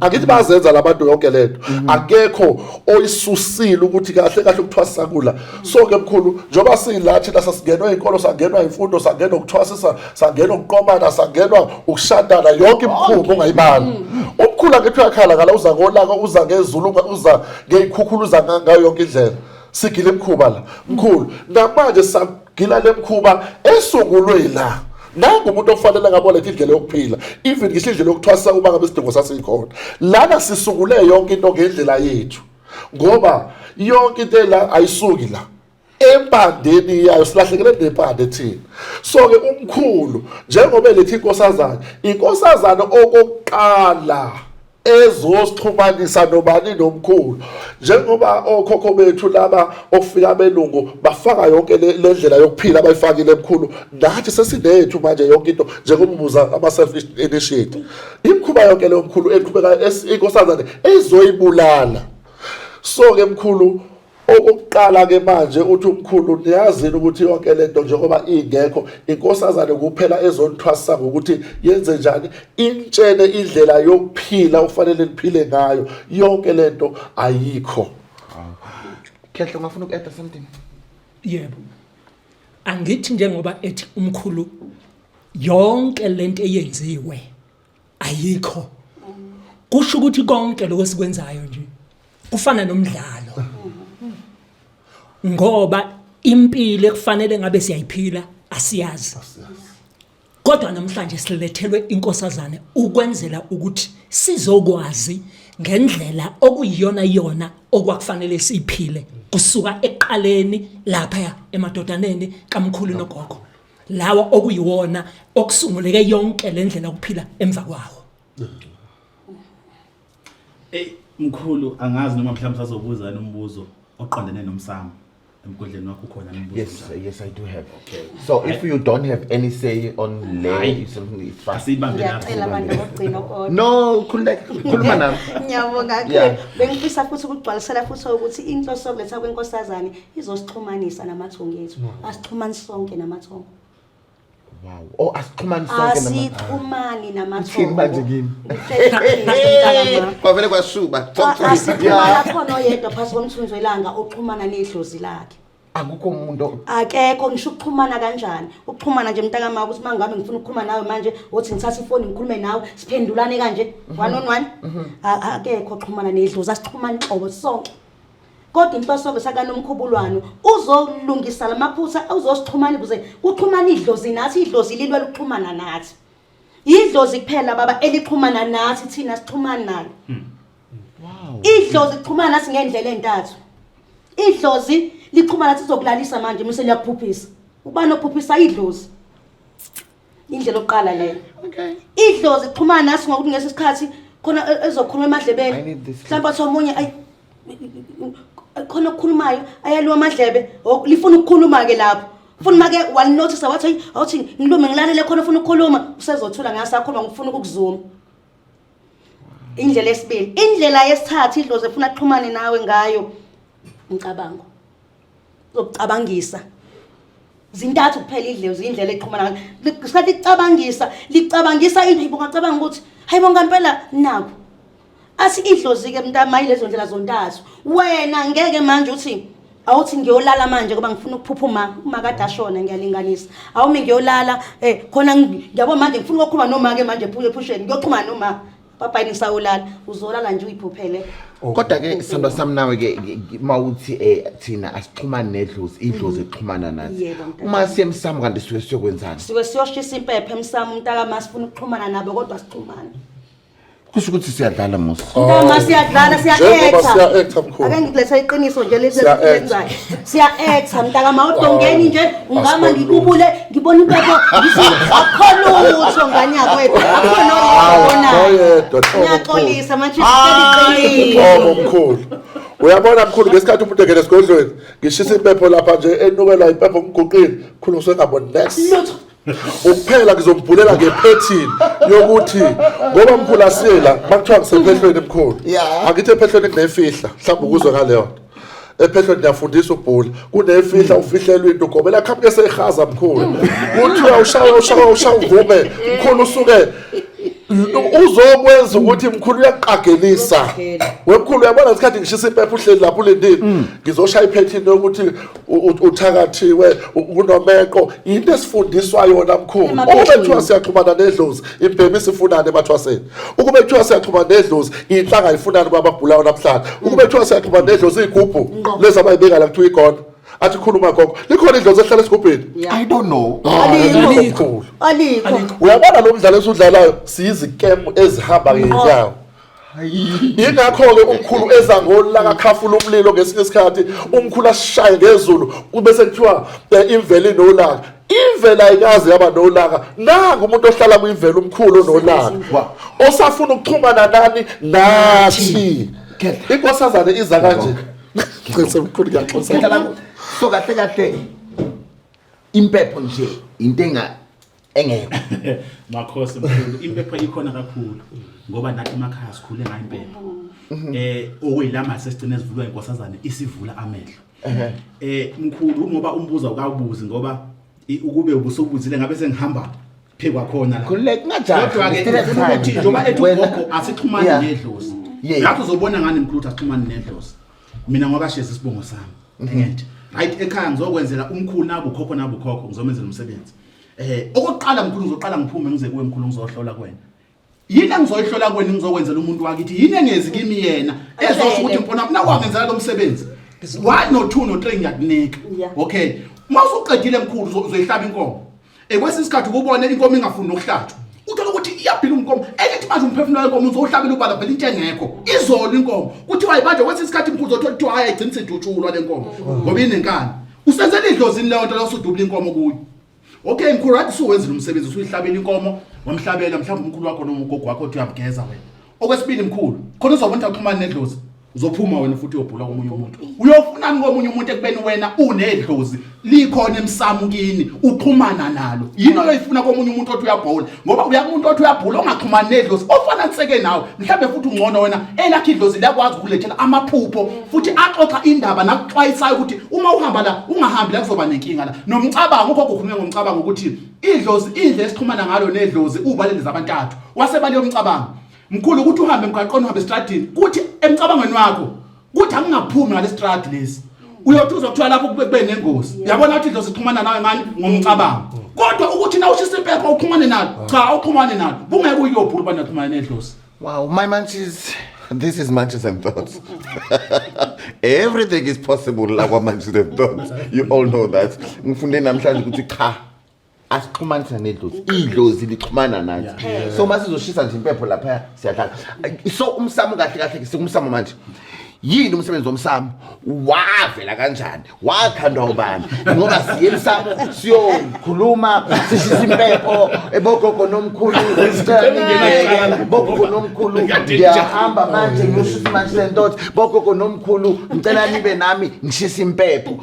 Akithi bazenza labantu yonke lento. Akekho oyisusile ukuthi kahle kahle ukuthwasisa kula. So ke mkhulu njoba silathi la sasingenwa inkolo sangenwa imfundo sangenwa ukuthwasisa sangenwa ukuqomana sangenwa ukushadana yonke imikhuba ongayibani. Umkhulu angithi uyakhala ngala uza ngolaka uza ngezulu uza ngeyikhukhulu uza ngayo yonke indlela. Sigile imkhuba la. Mkhulu namanje sagila lemkhuba esungulwe la. Nangu umuntu ofanele ngabona indlela yokuphila even ngisho indlela yokuthwasa uma ngabe isidingo sasikhona lana sisungule yonke into ngendlela yethu ngoba yonke into la ayisuki la empandeni yayo silahlekele nempande thina. So ke umkhulu njengoba lethi inkosazana okokuqala ezosixhumanisa nobani nomkhulu njengoba okhokho bethu laba okufika belungu bafaka yonke le ndlela yokuphila abayifakile emkhulu nathi sesinethu manje yonke into njengomubuza ama self initiate imkhuba yonke le omkhulu eqhubeka inkosazane ezoyibulala. So ke mkhulu okuqala ke manje uthi umkhulu niyazini ukuthi yonke lento njengoba ingekho inkosazane kuphela ezonithwasa ukuthi yenze njani intshene indlela yokuphila ufanele liphile ngayo yonke lento ayikho. Khehle ungafuna uku-add something? Yebo. Angithi njengoba ethi umkhulu yonke lento eyenziwe ayikho. Kusho ukuthi konke lokho sikwenzayo nje kufana nomdlalo. Ngoba impilo ekufanele ngabe siyayiphila asiyazi. Kodwa namhlanje silethelwe inkosazane ukwenzela ukuthi sizokwazi ngendlela okuyiyona okwakufanele siphile kusuka eqaleni lapha emadodaneni kamkhulu nogogo. Lawa okuyiwona okusunguleke yonke lendlela yokuphila emva kwawo. Mkhulu angazi noma mhlawumbe sazobuza nombuzo oqondene nomsamo. Yes, I do have. Okay. So if you don't have any say on lay something, it's fast. No, khuluma nami. Ngiyabonga ke. Bengifisa futhi ukugcwalisela futhi ukuthi inhloso yokuletha kwenkosazane izosixhumanisa namathongo ethu. Asixhumani sonke namathongo. Wow. Oh, asixhumani sonke namathongo. Asixhumani namathongo. Thini manje kimi? Kwavele kwashuba. Asixhumana khona oyedwa phakathi komthunzi welanga oxhumana nedlozi lakhe. Akukho umuntu akekho ngisho ukuxhumana kanjani ukuxhumana nje mntaka mama ukuthi mangabe ngifuna ukukhuluma nawe manje othi ngithatha ifoni ngikhulume nawe siphendulane kanje 1 on 1 akekho oxhumana nedlozi asixhumana qobo sonke kodwa inhloso sakanomkhubulwano uzolungisa lamaphutha uzosixhumana ukuze kuxhumana idlozi nathi idlozi lilwe ukuxhumana nathi idlozi kuphela baba elixhumana nathi thina sixhumana nalo wow idlozi kuxhumana nathi ngendlela entathu idlozi liqhuma lathi sizokulalisa manje mise liyakuphuphisa ubani ophuphisa idlozi indlela oqala leyo Okay. idlozi ixhumana nasi ngokuthi ngesikhathi khona ezokhuluma emadlebeni I need this. mhlawumbe athi omunye ay khona okukhulumayo ayaliwa amadlebe lifuna ukukhuluma ke lapho ufuna make walinotice wathi awuthi ngilume ngilalele khona ufuna ukukhuluma usezothula ngasakhuluma ngifuna ukuzuma indlela yesibili indlela yesithathu idlozi efuna axhumane nawe ngayo umcabango zokucabangisa zintathu kuphela idlozi indlela exhumana ngayo ngesikhathi licabangisa into ibongacabanga ukuthi hayibo ngempela nako asi idlozi ke mntama yilezo ndlela zontathu wena ngeke manje uthi awuthi ngiyolala manje ngoba ngifuna ukuphuphuma uma kade ashona ngiyalinganisa awumi ngiyolala khona ngiyabo manje ngifuna ukukhuluma noma ke manje ephusheni ngiyoxhuma noma papa nisawulala uzolala nje uyiphuphele Kodwa ke samba sami nawe ke mawuthi thina asixhumane nedlozi idlozi exhumana nathi. Yebo, mntaka. Uma siyemsamo kanti siwe siyokwenzani? siwe siyoshisa impepho emsamo umntaka masifuna ukuxhumana nabo kodwa sixhumane Kusho ukuthi siyadlala musi. Mntama siyadlala Njengoba siya-acta siya-acta mkhulu. ake ngikuletha iqiniso nje Siya-acta. lenzayo siya-acta mntaka mawudongeni nje ungama ngikubule ngibona impepho akhona lutho ngane yakwethu akhona oyedwa, Thobo ngiyaxolisa manje Thobo mkhulu. Uyabona mkhulu ngesikhathi umuntu engena esigodlweni ngishisa impepho lapha nje enukelwa impepho umguqini khulu usengaboni next. lutho Ukuphela ngizombhulela ngephethini yokuthi ngoba mkhulu asiyela bakuthiwa ngisephehlweni emkhulu. Yeah. Angithi ephehlweni kunefihla mhlawumbe ukuzwe ngaleyo. Ephehlweni ngiyafundisa ubhula kunefihla ufihlelwe into ugobela khaphe seyihaza mkhulu. Uthi uyawushaya uvume mkhulu usuke uzokwenza ukuthi mkhulu uyaqagelisa wemkhulu uyabona ngesikhathi ngishisa impepho uhleli lapho ulendini ngizoshaya iphethini yokuthi uthakathiwe unomeko into esifundiswa yona mkhulu ukube kuthiwa siyaxhumana nedlozi imbhemi sifunane emathwaseni ukube kuthiwa siyaxhumana nedlozi inhlanga ayifunani kwababhulayo namhlanje ukube kuthiwa siyaxhumana nedlozi igubhu lezi abayibeka la kuthiwa igona athi khuluma gogo likhona idlozi ehlala esigubhini I don't know. alikho alikho uyabona lo mdlalo esudlalayo siyizikemu ezihamba ngenyawo ingakho-ke umkhulu eza ngolaka khafula umlilo ngesinye isikhathi umkhulu asishaye ngezulu ubese kuthiwa imvelo inolaka imvelo ayikazi yaba nolaka nanga umuntu ohlala kwimvelo umkhulu onolaka osafuna ukuxhumana nani nathi inkosazane iza kanje mkhulu ngiyaxolisa So kahle impepho nje into engekho. Makhosi mkhulu impepho ikhona kakhulu ngoba nathi emakhaya sikhule ngayo impepho okuyilama sesigcina sivulwa inkosazane isivula amehlo mkhulu ngoba umbuza ukawubuzi ngoba ukube ubusubuzile ngabe sengihamba phekwa khona la Khululeka ngajani. kodwa ke ukuthi njoba ethi ugogo asixhumane nedlozi lapho uzobona ngani mkhulu asixhumane nedlozi mina ngoba shezi isibongo sami ngithi right ekhaya ngizokwenzela umkhulu nabo khokho ngizomenzela umsebenzi okokuqala mkhulu ngizoqala ngiphume ngize kuwe mkhulu ngizohlola kwena yini engizoyihlola kwena ngizokwenzela umuntu wakithi yini engezi kimi yena ezosho ukuthi mpona nakwangenzela lo msebenzi 1 no 2 no 3 ngiyakunika okay mawusuqedile mkhulu uzoyihlaba inkomo kwesisikhathi ukubona inkomo ingafuni ukuhlatshwa uthola ukuthi iyaphila umnkomo ethi manje umphefumulo wenkomo uzohlabela ubala vele into engekho izolo inkomo uthi wayibanjwe kwesisikhathi mkhulu uzothola ukuthi hayi igcina sedutshulwa lenkomo ngoba inenkani usenzele idlozini leyo nto la usudubula inkomo kuyo okay mkhulu rathi suwenzile umsebenzi usuyihlabela inkomo wamhlabela mhlawumbe umkhulu wakho noma ugogo wakho uthi uyabugeza wena okwesibili mkhulu khona uzobona ukuxhumana nedlozi uzophuma wena futhi uyobhula komunye umuntu uyofunani komunye umuntu ekubeni wena unedlozi likhona emsamukini uxhumana nalo yini oyifuna komunye umuntu othi uyabhola ngoba uyakumuntu othi uyabhula ongaxhumana nedlozi ofana nseke nawe mhlambe futhi ungcono wena elakhi idlozi lakwazi ukulethela amaphupho futhi axoxa indaba nakuxwayisayo ukuthi uma uhamba la ungahambi la kuzoba nenkinga la nomcabango ukho kukhulunywa ngomcabango ukuthi idlozi indle esixhumana ngalo nedlozi ubalele zabantathu wasebale yomcabango mkhulu ukuthi uhambe emgaqweni uhambe estradini kuthi emcabangweni wakho kuthi angingaphumi ngale strad lesi uyothuza ukuthiwa lapho kube nengozi yabona ukuthi idlozi ixhumana nawe ngani ngomcabango kodwa ukuthi na ushisa impepho uxhumane nalo cha uxhumane nalo bungeke uyobhula bana uxhumana nedlozi. Wow, my manches, this is Manches and Thoughts. Everything is possible like what Manches and Thoughts. You all know that. Ngifunde namhlanje ukuthi cha asixhumanisa nedlozi idlozi lixhumana nathi so masizoshisa nje impepho lapha siyadlala so umsamo kahle kahle sikumsamo manje yini umsebenzi womsamo wavela kanjani wakhandwa ubani ngoba siye emsamo siyokhuluma sishisa impepho ebogogo nomkhulu bogogo nomkhulu ngiyahamba manje ngiyoshisa manje sentot bogogo nomkhulu ngicela nibe nami ngishisa impepho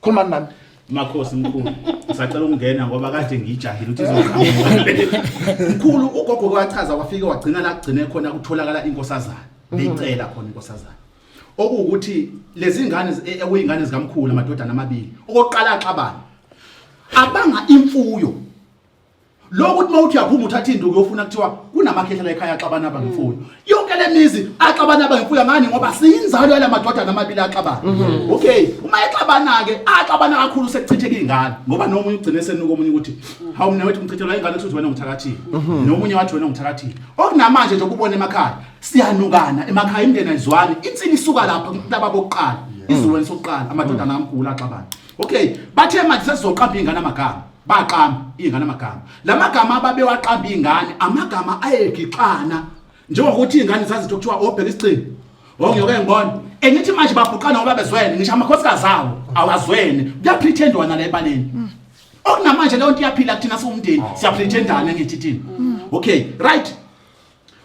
khuluma nami Makhosi mkhulu ngisacela ukungena ngoba kade ngijahile ukuthi izoqhamuka mkhulu ugogo kwachaza wafika wagcina la kugcine khona kutholakala inkosazana beyicela khona inkosazana okuwukuthi lezi ngane ekuyingane zikamkhulu amadodana amabili okoqala xabana abanga imfuyo lokuthi mawuthi yaphuma uthatha induku yofuna kuthiwa kunamakhehla la ekhaya xabana abangimfuyo yonke lemizi axabana abangimfuyo ngani ngoba siyinzalo yala madodana amabili axabana okay uma exabana ke axabana kakhulu sekuchitheka ingane ngoba nomunye ugcine senuka omunye ukuthi hawu mina wethu umchithela ingane ukuthi wena ngithakathile nomunye wathi wena ngithakathile okunamanje nje ukubona emakhaya siyanukana emakhaya imndeni ayizwani insini isuka lapha kulaba bokuqala izuweni sokuqala amadodana amkhulu axabana okay bathe manje sesizoqamba ingane amagama baqamba ingane amagama lamagama ababewaqamba ingane amagama ayegixana njengokuthi ingane zazithi kuthiwa obheka isicini ongiyoke ngibona engithi manje babhuqana ngoba bezwene ngisho amakhosikazi zawo awazwene kuyapretendwa nala ebaleni okunamanje leyo nto iyaphila kuthina siwumndeni siyapretendana ngithi thina okay right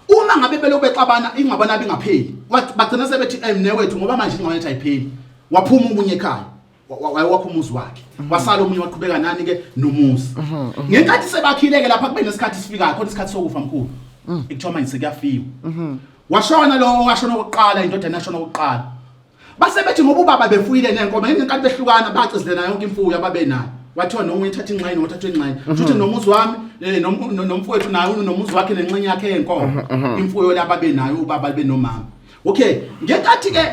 uma ngabe belobe xabana ingabona bengapheli bagcina sebethi mnewethu ngoba manje ingabona ethi ayipheli waphuma umunye ekhaya wayewakho umuzi wakhe wasala omunye waqhubeka nani ke nomuzi ngenkathi sebakhileke lapha kube nesikhathi sifika khona isikhathi sokufa mkhulu ekuthiwa manje sekuyafiwa washona lo washona oqala indodana yashona oqala base bethi ngoba ubaba befuyile nenkomo ngenkathi behlukana bacizelana yonke imfuyo ababe nayo wathiwa nomunye uthatha ingxenye nothatha ingxenye futhi nomuzi wami nomfowethu naye unomuzi wakhe nenxenye yakhe yenkomo imfuyo lababe nayo ubaba benomama okay ngenkathi ke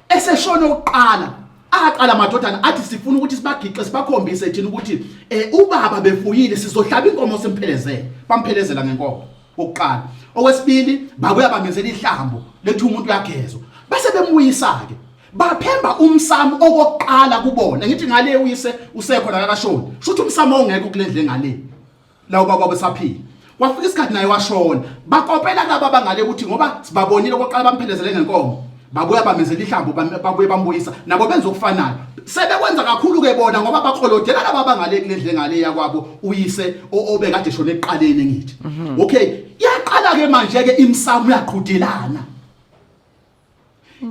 eseshona oqala aqala amadodana athi sifuna ukuthi sibagiqe sibakhombise thina ukuthi ubaba befuyile sizohlaba inkomo semphelezele bamphelezela ngenkomo oqala okwesibili babuya bamenzela ihlambo lethi umuntu uyagezwa base bemuyisa ke baphemba umsamo okoqala kubona ngithi ngale uyise usekhona akashona shuthi umsamo ongekho kulendle ngale la ubaba besaphila wafika isikhathi naye washona bakopela laba bangale ukuthi ngoba sibabonile okoqala bamphelezele ngenkomo babuya bamenzela ihlambo babuye bambuyisa nabo benza okufanayo sebekwenza kakhulu ke bona ngoba bakholodela laba bangale kulendle ngale yakwabo uyise obekade shona eqaleni ngithi okay yaqala ke manje ke imsamo yaqhudelana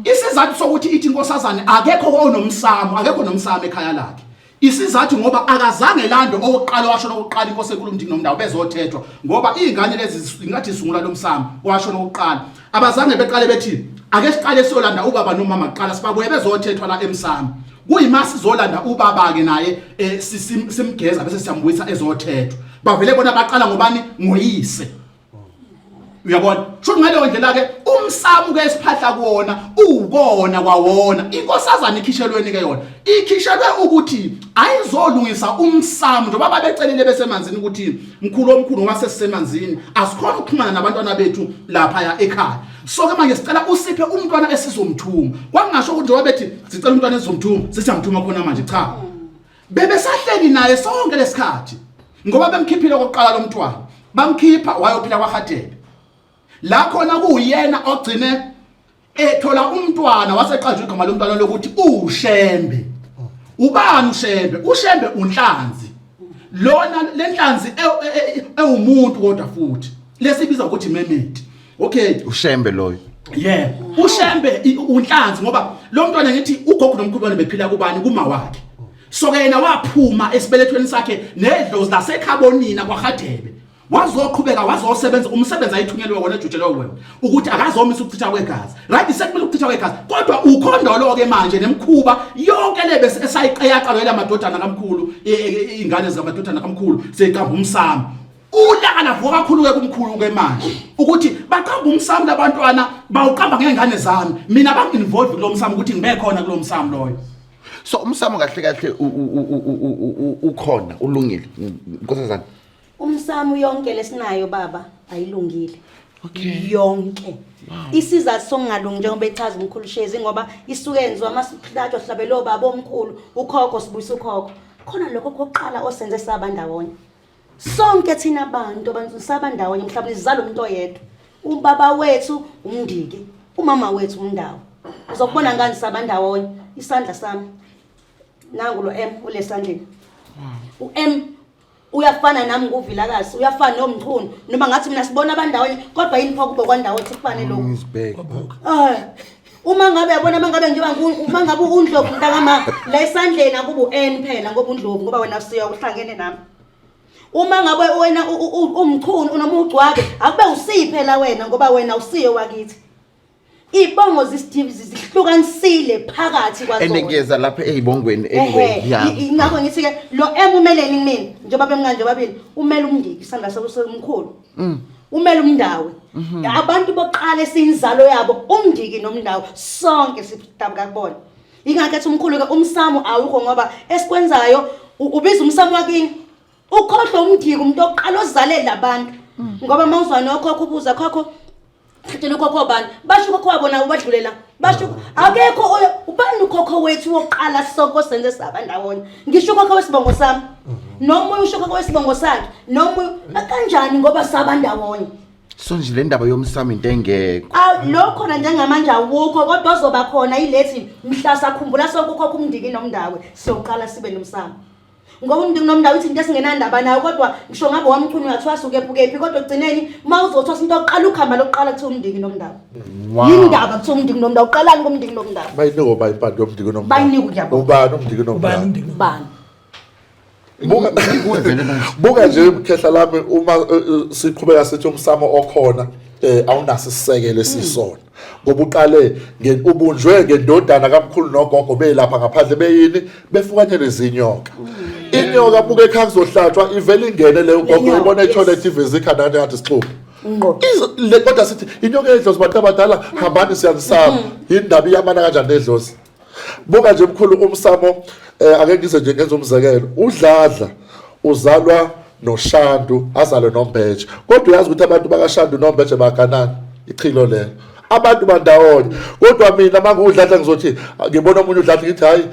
isizathu sokuthi ithi inkosazane akekho onomsamo akekho nomsamo ekhaya lakhe isizathu ngoba akazange lando oqala washona oqala inkosi enkulu umndini nomndawo bezothethwa ngoba izingane lezi ingathi isungula lomsamo washona oqala abazange beqale bethi ake siqale siyolanda ubaba nomama kuqala sibabuye bezothethwa la emsamo kuyimasi zolanda ubaba ke naye simgeza bese siyambuyisa ezothethwa bavele bona baqala ngobani ngoyise uyabona sho ngaleyo ndlela ke umsamo ke esiphahla kuona ubona kwawona inkosazana ikhishelweni ke yona ikhishelwe ukuthi ayizolungisa umsamo njengoba babecelile besemanzini ukuthi mkhulu omkhulu wasesisemanzini asikhona ukuxhumana nabantwana bethu lapha ekhaya so ke manje sicela usiphe umntwana esizomthuma kwangasho ukuthi njengoba bethi sicela umntwana esizomthuma sisiyamthuma khona manje cha bebesahleli naye sonke lesikhathi ngoba bemkhiphile okoqala lomntwana bamkhipha wayophila kwaHadebe la khona kuyena ogcine ethola umntwana waseqanjwe igama lomntwana lokuthi uShembe ubani uShembe uShembe unhlanzi lona lenhlanzi ewumuntu kodwa futhi lesibiza ukuthi Memedi okay uShembe loyo yeah uShembe unhlanzi ngoba lo mntwana ngithi ugogo nomkhulu bephila kubani kuma wakhe so ke yena waphuma esibelethweni sakhe nedlozi lasekhabonina kwaHadebe wazoqhubeka wazosebenza umsebenzi ayithunyelwe wona ejutshelwe wena ukuthi akazomisa ukuchitha kwegazi right sekumele ukuchitha kwegazi kodwa ukhondolo ke manje nemkhuba yonke lebe esayiqeya qalwela amadodana kaMkhulu ingane zamadodana kaMkhulu seyiqamba umsamo ulakala vuka kakhulu ke kumkhulu ke manje ukuthi baqamba umsamo labantwana bawuqamba ngengane zami mina banginvolve kulo msamo ukuthi ngibe khona kulo msamo loyo so umsamo kahle kahle ukhona ulungile inkosazana umsamo yonke lesinayo baba ayilungile yonke isizathu songalungi njengoba echaza umkhulu Shezi ngoba isukenzwa amasiphlatshwa hlabelo baba omkhulu ukhokho sibuyisa ukhokho khona lokho kokuqala osenze saba ndawonye sonke thina abantu saba ndawonye mhlawumbe sizalo umuntu oyedwa ubaba wethu umndiki umama wethu uNdawo uzokubona ngani sabandawonye isandla sami nangu lo M ulesandleni uM uyafana nami nguvilakazi uyafana nomchunu noma ngathi mina sibona abandawonye kodwa yini pho kube kwandawo ethi kufane lokho uma ngabe yabona mangabe njengoba uma ngabe uNdlovu mntakama la esandleni akubu N phela ngoba uNdlovu ngoba wena usiya uhlangene nami uma ngabe wena umchunu noma ugcwabe akube usiphe la wena ngoba wena usiyo wakithi ibongo zihlukanisile phakathi kwazona enengeza lapha ezibongweni anyway ingakho ngithi ke lo M umeleni kimi njengoba bemnganje babili umele umndiki isandla sokumkhulu umele umndawe abantu boqala esinzalo yabo umndiki nomndawo sonke sidabuka kubona ingakhethi umkhulu ke umsamo awukho ngoba esikwenzayo ubiza umsamo wakini ukhohlwa umndiki umuntu oqala ozalela abantu ngoba mawuzwa nokhokho ubuza khokho Thina ukhokho bani basho ukhokho bona ubadlulela basho akekho ubani ukhokho wethu woqala sonke senze sabandawonye ngisho ukhokho wesibongo sami noma usho ukhokho wesibongo sakhe noma kanjani ngoba sabandawonye so nje le ndaba yomsamo into engekho lokho na njengamanje awukho kodwa ozoba khona ilethi mhla sakhumbula sonke ukhokho umndiki nomndawe siyoqala sibe nomsamo ngoba umndiki nomndawo ithi into esingenandaba nayo kodwa ngisho ngabe wamchunu uyathiwa ukephi kodwa egcineni mawuzothwa into oqala ukuhamba lokuqala kuthi umndiki nomndawo yindaba kuthi umndiki nomndawo uqalani ngomndiki nomndawo bayinikoba impande yomndiki nomndawo bayinike kuyabo ubani umndiki nomndawo bani buka nje mkhehla lami uma siqhubeka sithi umsamo okhona awunaso isisekelo esisona ngoba uqale ubunjwe ngendodana kaMkhulu nogogo belapha ngaphandle beyini befukanyele izinyoka inyoka buke ekhaya kuzohlatshwa ivele ingene le ugogo ibona etoilet iveze ikhanda ngathi sixuku le kodwa sithi inyoka edlozi bantu abadala hambani siyanisaba indaba iyamana kanjani nedlozi buka nje mkhulu umsamo ake ngize nje ngenza umzekelo uDladla uzalwa noShandu azalwe noMbeje kodwa uyazi ukuthi abantu bakaShandu noMbeje baganana ichilo lelo abantu bandawonye kodwa mina manguDladla ngizothi ngibona umuntu uDladla ngithi hayi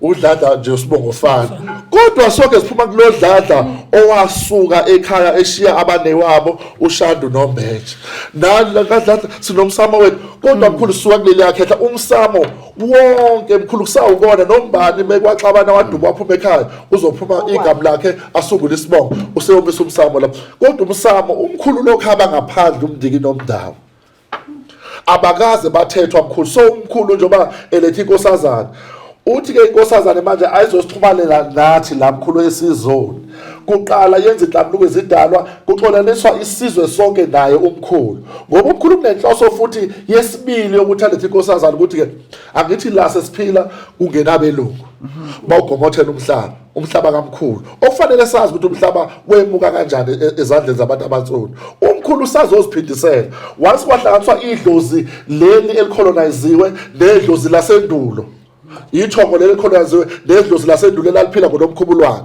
uDladla nje usibongo fana kodwa sonke siphuma kuloDladla owasuka ekhaya eshiya abanewabo uShandu noMbeje nakaDladla sinomsamo wethu kodwa mkhulu suka kuleli yakhetha umsamo wonke mkhulu kusawubona nombani bekwaxabana waduba waphuma ekhaya uzophuma igama lakhe asungula isibongo useyomisa umsamo lapho kodwa umsamo umkhulu lokhaba ngaphandle umndiki nomndawo abakaze bathethwa mkhulu so umkhulu njengoba elethi inkosazana uthi ke inkosazana manje ayizosixhumalela nathi la mkhulu esizoni kuqala yenza inhlambuluko ezidalwa kuxolaniswa isizwe sonke naye umkhulu ngoba umkhulu kunenhloso futhi yesibili yokuthi alethi inkosazana ukuthi ke angithi la sesiphila kungenabelungu bawugomothela umhlaba kaMkhulu okufanele sazi ukuthi umhlaba wemuka kanjani ezandleni zabantu abansundu umkhulu sazoziphindisela once kwahlanganiswa idlozi leli elicoloniziwe nedlozi lasendulo ithongo leli elicoloniziwe nedlozi lasendulo elaliphila ngonomkhubulwane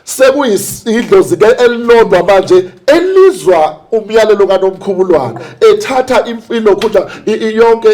sekuyidlozi ke elilodwa manje elizwa umyalelo kaNomkhubulwane ethatha imfilo khutha yonke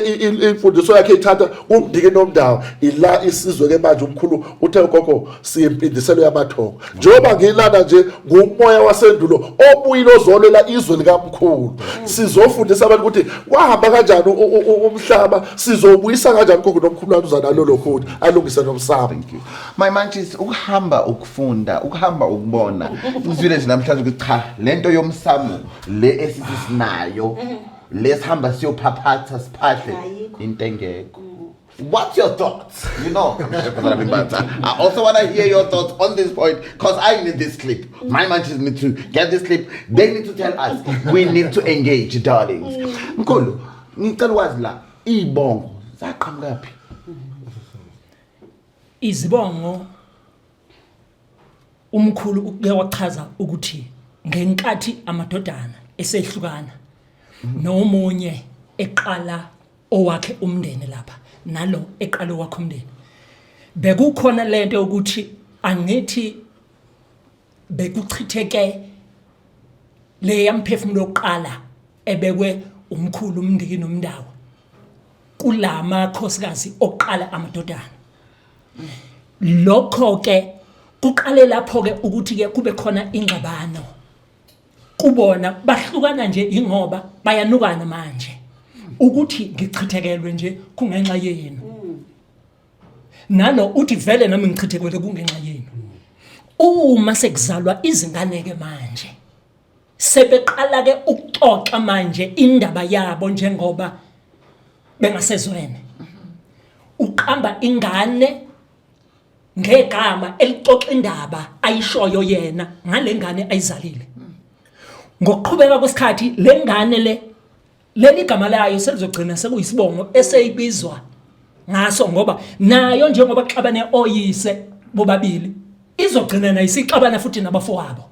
imfundiso yakhe ethatha umndiki nomndawo ila isizwe ke manje umkhulu uthe gogo siyimpindiselo yamathongo njengoba ngilana nje ngumoya wasendulo obuyile ozolela izwe likaMkhulu sizofundisa abantu ukuthi wahamba kanjani umhlaba sizobuyisa kanjani gogo noMkhulwane uzanalo lokho alungise nomsamo. Thank you my manchis ukuhamba ukufunda ukuhamba ukubona ngizwile nje namhlanje ukuthi cha lento yomsamo le esithi sinayo lesihamba siyophaphatha siphahle into engekho. What's your thoughts? You know, I also want to hear your thoughts on this point because I need this clip. My manchis need to get this clip. They need to tell us. We need to engage, darlings. Mkhulu, ngicela wazi la ibongo zaqhamuka phi? Izibongo umkhulu uyawachaza ukuthi ngenkathi amadodana esehlukana nomunye eqala owakhe umndeni lapha nalo eqala owakhe umndeni bekukhona lento ukuthi angithi bekuchitheke le yamphefumulo oqala ebekwe umkhulu umndiki nomndawo kulama khosikazi oqala amadodana lokho ke kuqale lapho ke ukuthi ke kube khona ingxabano kubona bahlukana nje ingoba bayanukana manje ukuthi ngichithekelwe nje kungenxa yenu nalo uthi vele nami ngichithekelwe kungenxa yenu uma sekuzalwa izingane ke manje sebeqala ke ukuxoxa manje indaba yabo njengoba bengasezwene uqamba ingane ngegama elixoxa indaba ayishoyo yena ngalengane ayizalile ngokuqhubeka kwesikhathi lengane leli gama layo selizogcina sekuyisibongo eseyibizwa ngaso ngoba nayo njengoba xabane oyise bobabili izogcina nayo isixabana futhi nabafowabo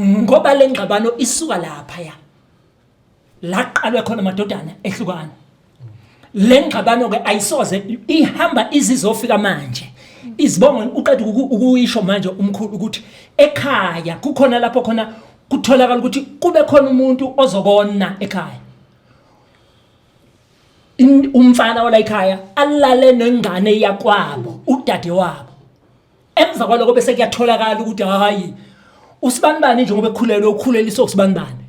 ngoba lengxabano isuka lapha ya laqalwe khona amadodana ehlukana lengxabano ke ayisoze ihamba izizofika manje izibongo uqeda ukuyisho manje umkhulu ukuthi ekhaya kukhona lapho khona kutholakala ukuthi kube khona umuntu ozobona ekhaya umfana wala ekhaya alale nengane yakwabo udade wabo emva kwaloko bese kuyatholakala ukuthi hayi usibanibani njengoba ekhulelwe ukhuleliswa usibanibani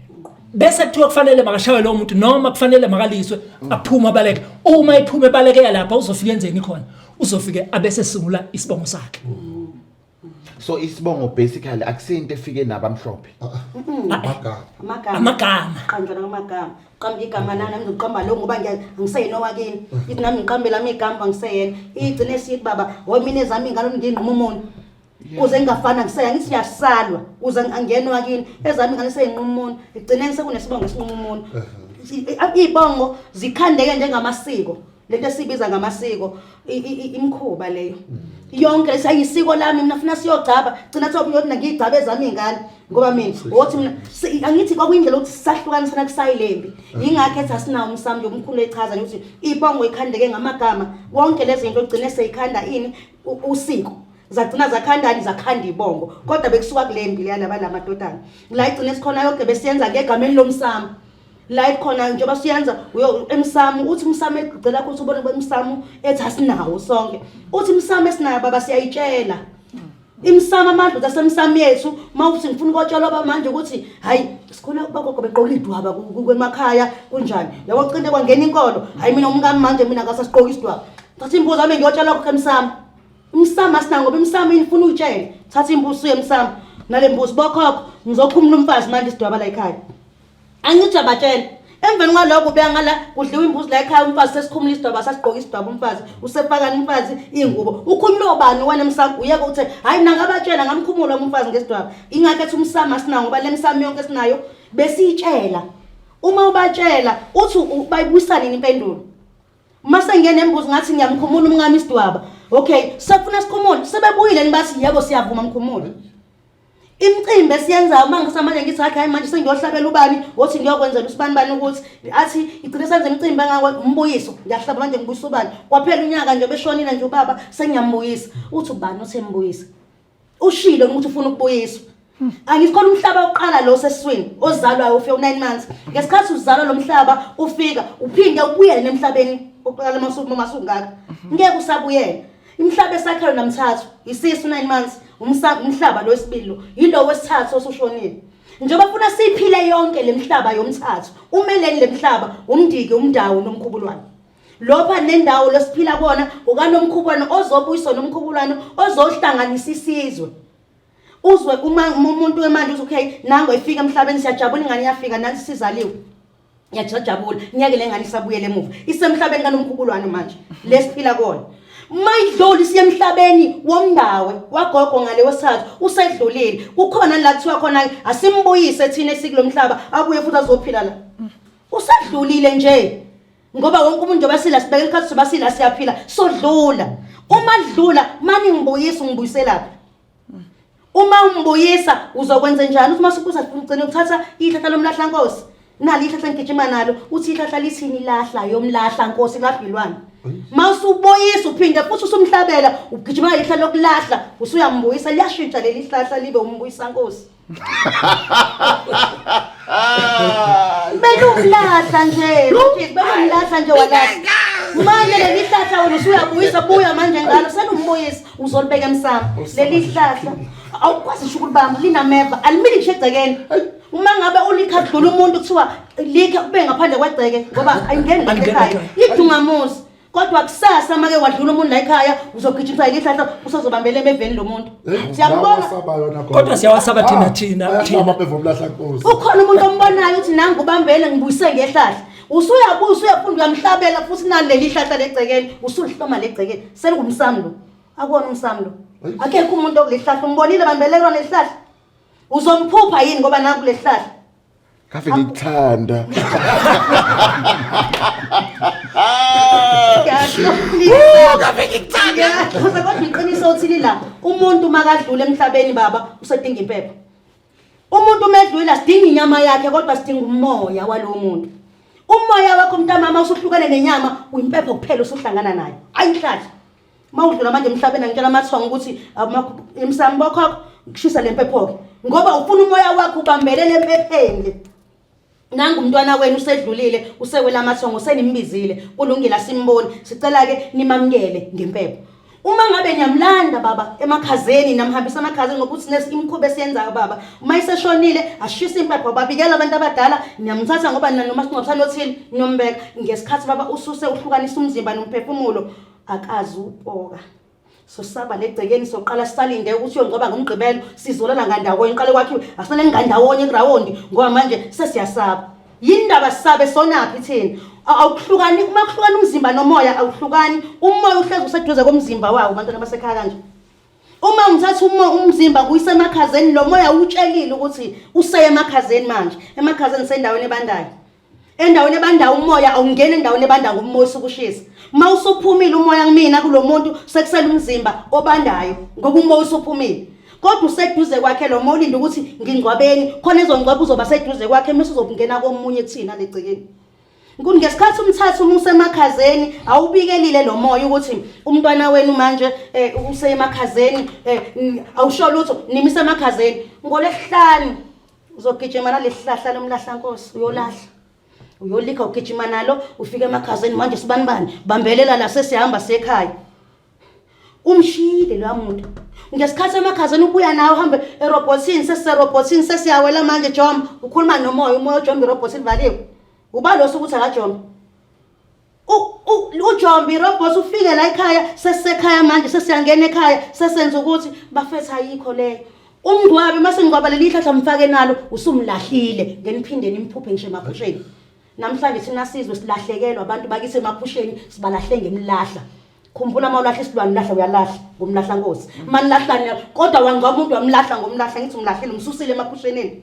bese kuthiwa kufanele makashawe lo muntu noma kufanele makaliswe aphuma baleke uma iphuma ebaleke lapha uzofika enzeni khona uzofike abese singula isibongo sakhe So isibongo basically akusinto efike nabamhlophe. Amagama. Qanjwa ngamagama. Qamba igama nami ngizoqamba lo ngoba ngiseyino wakini. Ithi nami ngiqambe lami igama ngiseyena. Igcine sithi baba, "Wo mina ezami ingalo ngingquma umuntu." Uze ngafana ngiseya ngithi yasalwa uze angene wakini ezami ingane seyinquma umuntu. Igcine sekunesibongo esinquma umuntu. Ibongo zikhandeke njengamasiko. Lento esibiza ngamasiko imkhuba leyo yonke lesayisiko lami mina funa siyogcaba gcina thobu yona ngigcabe ezami ingane ngoba mina wothi mina angithi kwakuyindlela ukuthi sisahlukanisana kusayilembi ingakhetha asinawo umsamo yomkhulu echaza ukuthi ibongo ikhandeke ngamagama wonke lezi zinto gcine seyikhanda ini usiko zagcina zakhandani zakhanda ibongo kodwa bekusuka kulembi leyana balamadodana la igcine sikhona yonke besiyenza ngegameni lomsamo la ikhona njengoba siyenza emsamo uthi umsamo egcela ukuthi ubone kwemsamo ethi asinawo sonke uthi umsamo esinayo baba siyayitshela imsamo amadlu asemsamo yethu mawuthi ngifuna ukutshela baba manje ukuthi hayi sikhona bagogo beqoka idwaba kwemakhaya kunjani yabo ucinde kwangena inkolo hayi mina umkami manje mina akasasiqoka isidwaba thatha imbuzoami ngiyotshela lokho emsamo umsamo asina ngoba imsamo ifuna utshele thatha imbuzo yemsamo nale mbuzo bokhokho ngizokhumula umfazi manje isidwaba la ekhaya angithi abatshela emveni kwalokho beyangala kudliwa imbuzi la ekhaya umfazi sesikhumula isidwaba sasiqoka isidwaba umfazi usefakana umfazi ingubo ukhulula obani wena emsamo uyeke uthi hayi mina ngabatshela ngamkhumula umfazi ngesidwaba ingakhethi umsamo asina ngoba le msamo yonke sinayo besiyitshela uma ubatshela uthi bayibuyisa nini impendulo mase ngene embuzi ngathi ngiyamkhumula umngami isidwaba okay sefuna sikhumule sebebuyile nibathi yebo siyavuma mkhumula imicimbi esiyenzayo mangisamanje ngithi hayi manje sengiyohlabela ubani wothi ngiyokwenzela usibanibani ukuthi athi igcine senze imicimbi engakwe umbuyiso ngiyahlaba manje ngibuyisa ubani kwaphela unyaka nje beshonile nje ubaba sengiyambuyisa uthi ubani othembuyisa ushilo ukuthi ufuna ukubuyiswa angikhona umhlaba oqala lo sesiswini ozalwayo ufike u9 months ngesikhathi uzalwa lo mhlaba ufika uphinde ubuyele nemhlabeni oqala masuku ngaka ngeke usabuyele imhlaba esakhayo namthathu isisu 9 months umhlaba lo wesibili yilo wesithathu osushonile njengoba funa siphile yonke lemhlaba yomthathu umeleni lemhlaba umndiki umndawo nomkhubulwane lopha nendawo lesiphila kona ukanomkhubulwane ozobuyiswa nomkhubulwane ozohlanganisa isizwe uzwe umuntu wemanje uthi okay nango ifika emhlabeni siyajabula ingane yafika nansi sizaliwe ngiyajabula ngiyeke lengane isabuyele emuva isemhlabeni kanomkhubulwane manje lesiphila kona mayidluli siyemhlabeni womndawe wagogo ngale wesithathu usedlulile kukhona la kuthiwa khona asimbuyise thina esikulomhlaba abuye futhi azophila la usedlulile nje ngoba wonke umuntu njengoba sila sibeke ikhathi soba sila siyaphila sodlula uma dlula mani ngibuyisa ungibuyiselaphi uma umbuyisa uzokwenza njani uthi masukuza ugcine ukuthatha ihlahla lomlahla nkosi nali ihlahla ngigijima nalo uthi ihlahla lithini lahla yomlahla nkosi kaBhilwane mawusuboyisa uphinde futhi usumhlabela ugijima ihlahla lokulahla usuyambuyisa liyashintsha leli hlahla libe umbuyisa nkosi belumlahla nje belumlahla nje walahla manje leli hlahla wena usuyabuyisa buya manje ngalo selumbuyisa uzolibeka emsamo leli hlahla awukwazi ukubamba linameva alimili nje egcekeni uma ngabe ulikha kudlula umuntu kuthiwa likha kube ngaphandle kwegceke ngoba ayingeni ekhaya idungamuzi kodwa kusasa make wadlula umuntu la ekhaya uzogijimisa ilihlahla usozobambela emeveni lo muntu siyabona kodwa siyawasaba thina ukhona umuntu ombonayo uthi nangu ubambele ngibuyise ngehlahla usuyabuza uyafunda uyamhlabela futhi naleli ihlahla legcekeni usulihloma legcekeni selingumsamlo akona umsamlo akekho umuntu okulihlahla umbonile bambelelwa nehlahla uzomphupha yini ngoba nangu lehlahla kafe ngikuthanda kodwa iqiniso uthini la umuntu makadlula emhlabeni baba usedinga impepho umuntu umedlula sidinga inyama yakhe kodwa sidinga umoya walowo muntu umoya wakho mntamama usuhlukane nenyama uyimpepho kuphela usuhlangana nayo ayihlahla mawudlula manje emhlabeni angitshela amathonga ukuthi emsamo wakho kushisa lempepho ke ngoba ufuna umoya wakho ubambelele empepheni nangu umntwana wenu usedlulile usewela amathongo usenimbizile kulungile asimboni sicela ke nimamukele ngempepho uma ngabe niyamlanda baba emakhazeni namhambisa emakhazeni ngoba uthi nesimkhobe esiyenzayo baba uma iseshonile ashisa impepho babikela abantu abadala niyamthatha ngoba noma singathanda othini niyombeka ngesikhathi baba ususe uhlukanisa umzimba nomphefumulo akazi upoka so saba legcekeni soqala sisalinde ukuthi ngoba ngomgqibelo sizolala ngandawonye iqale kwakhiwe asale ngandawonye eground ngoba manje sesiyasaba yindaba sisabe sonaphi thina awuhlukani uma kuhlukana umzimba nomoya awuhlukani umoya uhlezi useduze komzimba wawo abantwana abasekhaya kanje uma umthatha umzimba kuyise emakhazeni lo moya utshelile ukuthi useye emakhazeni manje emakhazeni sendaweni ebandayo endaweni ebandayo umoya awungena endaweni ebandayo ngomoya usukushisa uma usuphumile umoya kumina kulomuntu sekusela umzimba obandayo ngoba umoya usuphumile kodwa useduze kwakhe lo moya ulinde ukuthi ngingcwabeni khona ezongcwaba uzoba seduze kwakhe mase uzobungena komunye kuthina legcekeni ngesikhathi umthatha umuse emakhazeni awubikelile lo moya ukuthi umntwana wenu manje use emakhazeni awusho lutho nimise emakhazeni ngolesihlanu uzogijima nalesihlahla lomlahla Nkosi uyolika ugijima nalo ufike emakhazeni manje sibanibani bambelela la sesihamba sekhaya umshile lo muntu ngesikhathi emakhazeni ubuya nawe uhambe erobotini seserobotini sesiyawela manje Jomba ukhuluma nomoya umoya Jomba irobotini valiwe ubalo sokuthi akajomba uJomba irobot ufike la ekhaya sesekhaya manje sesiyangena ekhaya sesenza ukuthi bafetha ayikho leyo umngcwabe mase ngcwaba leli hlahla mfake nalo usumlahlile ngeniphinde nimphuphe ngisho emaphusheni namhlanje thina sizwe silahlekelwa abantu bakise emaphusheni sibalahle ngemlahla khumbula mawulahla isilwane lahla uyalahla ngomlahla Nkosi manlahlani kodwa wangaba umuntu wamlahla ngomlahla ngithi umlahlile umsusile emaphusheni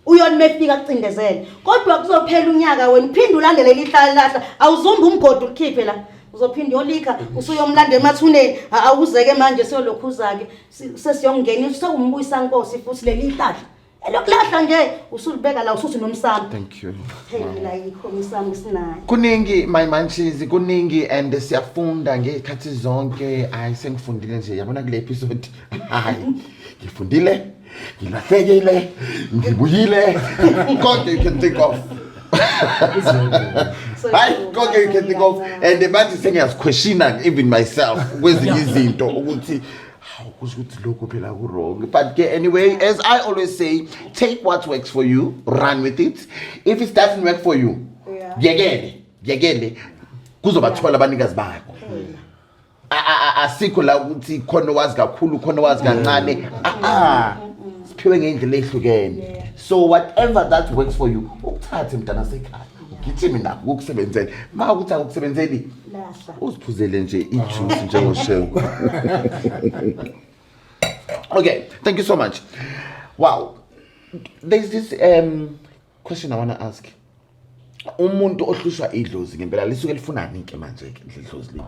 uyoni mefika kucindezela kodwa kuzophela unyaka wena uphinde ulandele lihlahla awuzumba umgodi ulikhiphe la uzophinda yolika usuyomlanda emathuneni awuzeke manje siyolokhuza ke sesiyongena usekumbuyisa Nkosi futhi leli hlahla elokulahla nje usulibeka la usuthi nomsamo thank you la yikho umsamo sinayo kuningi my manchies kuningi and siyafunda ngezikhathi zonke ayisengifundile nje yabona kule episode hayi ngifundile ngilahlekile ngibuyile konke you can think of hayi konke you can think of and manje sengiyaziquestiona even myself kwezinye izinto ukuthi but anyway, as I always say, take what works for you, run with it. If it doesn't work for you, yekele kuzobathola abanikazi bakho. Asikho la ukuthi khona wazi kakhulu khona wazi kancane. Siphiwe ngendlela ehlukene. So whatever that works for you, ukuthathe mntana sekhaya. Ngithini nakho ukusebenzela. Ma ukuthi akukusebenzeli. Usiphuzele nje ijuice njengoshewu. Okay, thank you so much. Wow. There's this question I want to ask. Umuntu ohlushwa idlozi ngempela lisuke lifunani ke manje ke idlozi li.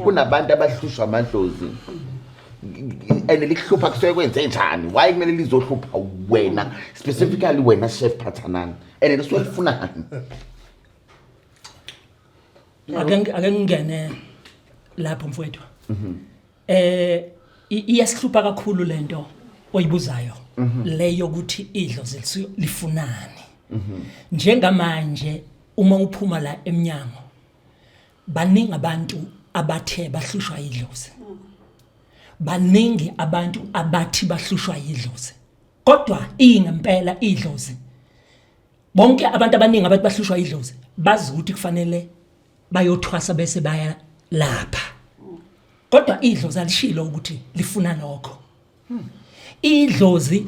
Kunabantu abahlushwa amadlozi. Lihlupha kusuke kwenze njani? Why kumele lizohlupha wena specifically wena chef Phathanani? Lisuke lifunani? Ake ngene lapho mfowethu. Iyasihlupha kakhulu lento oyibuzayo leyo ukuthi idlozi lifunani. Njengamanje uma uphuma la eminyango baningi abantu abathe bahlushwa idlozi. Baningi abantu abathi bahlushwa idlozi. kodwa ingempela idlozi bonke abantu abaningi abathi bahlushwa idlozi bazi ukuthi kufanele bayothwasa bese baya lapha kodwa idlozi alishilo ukuthi lifuna lokho idlozi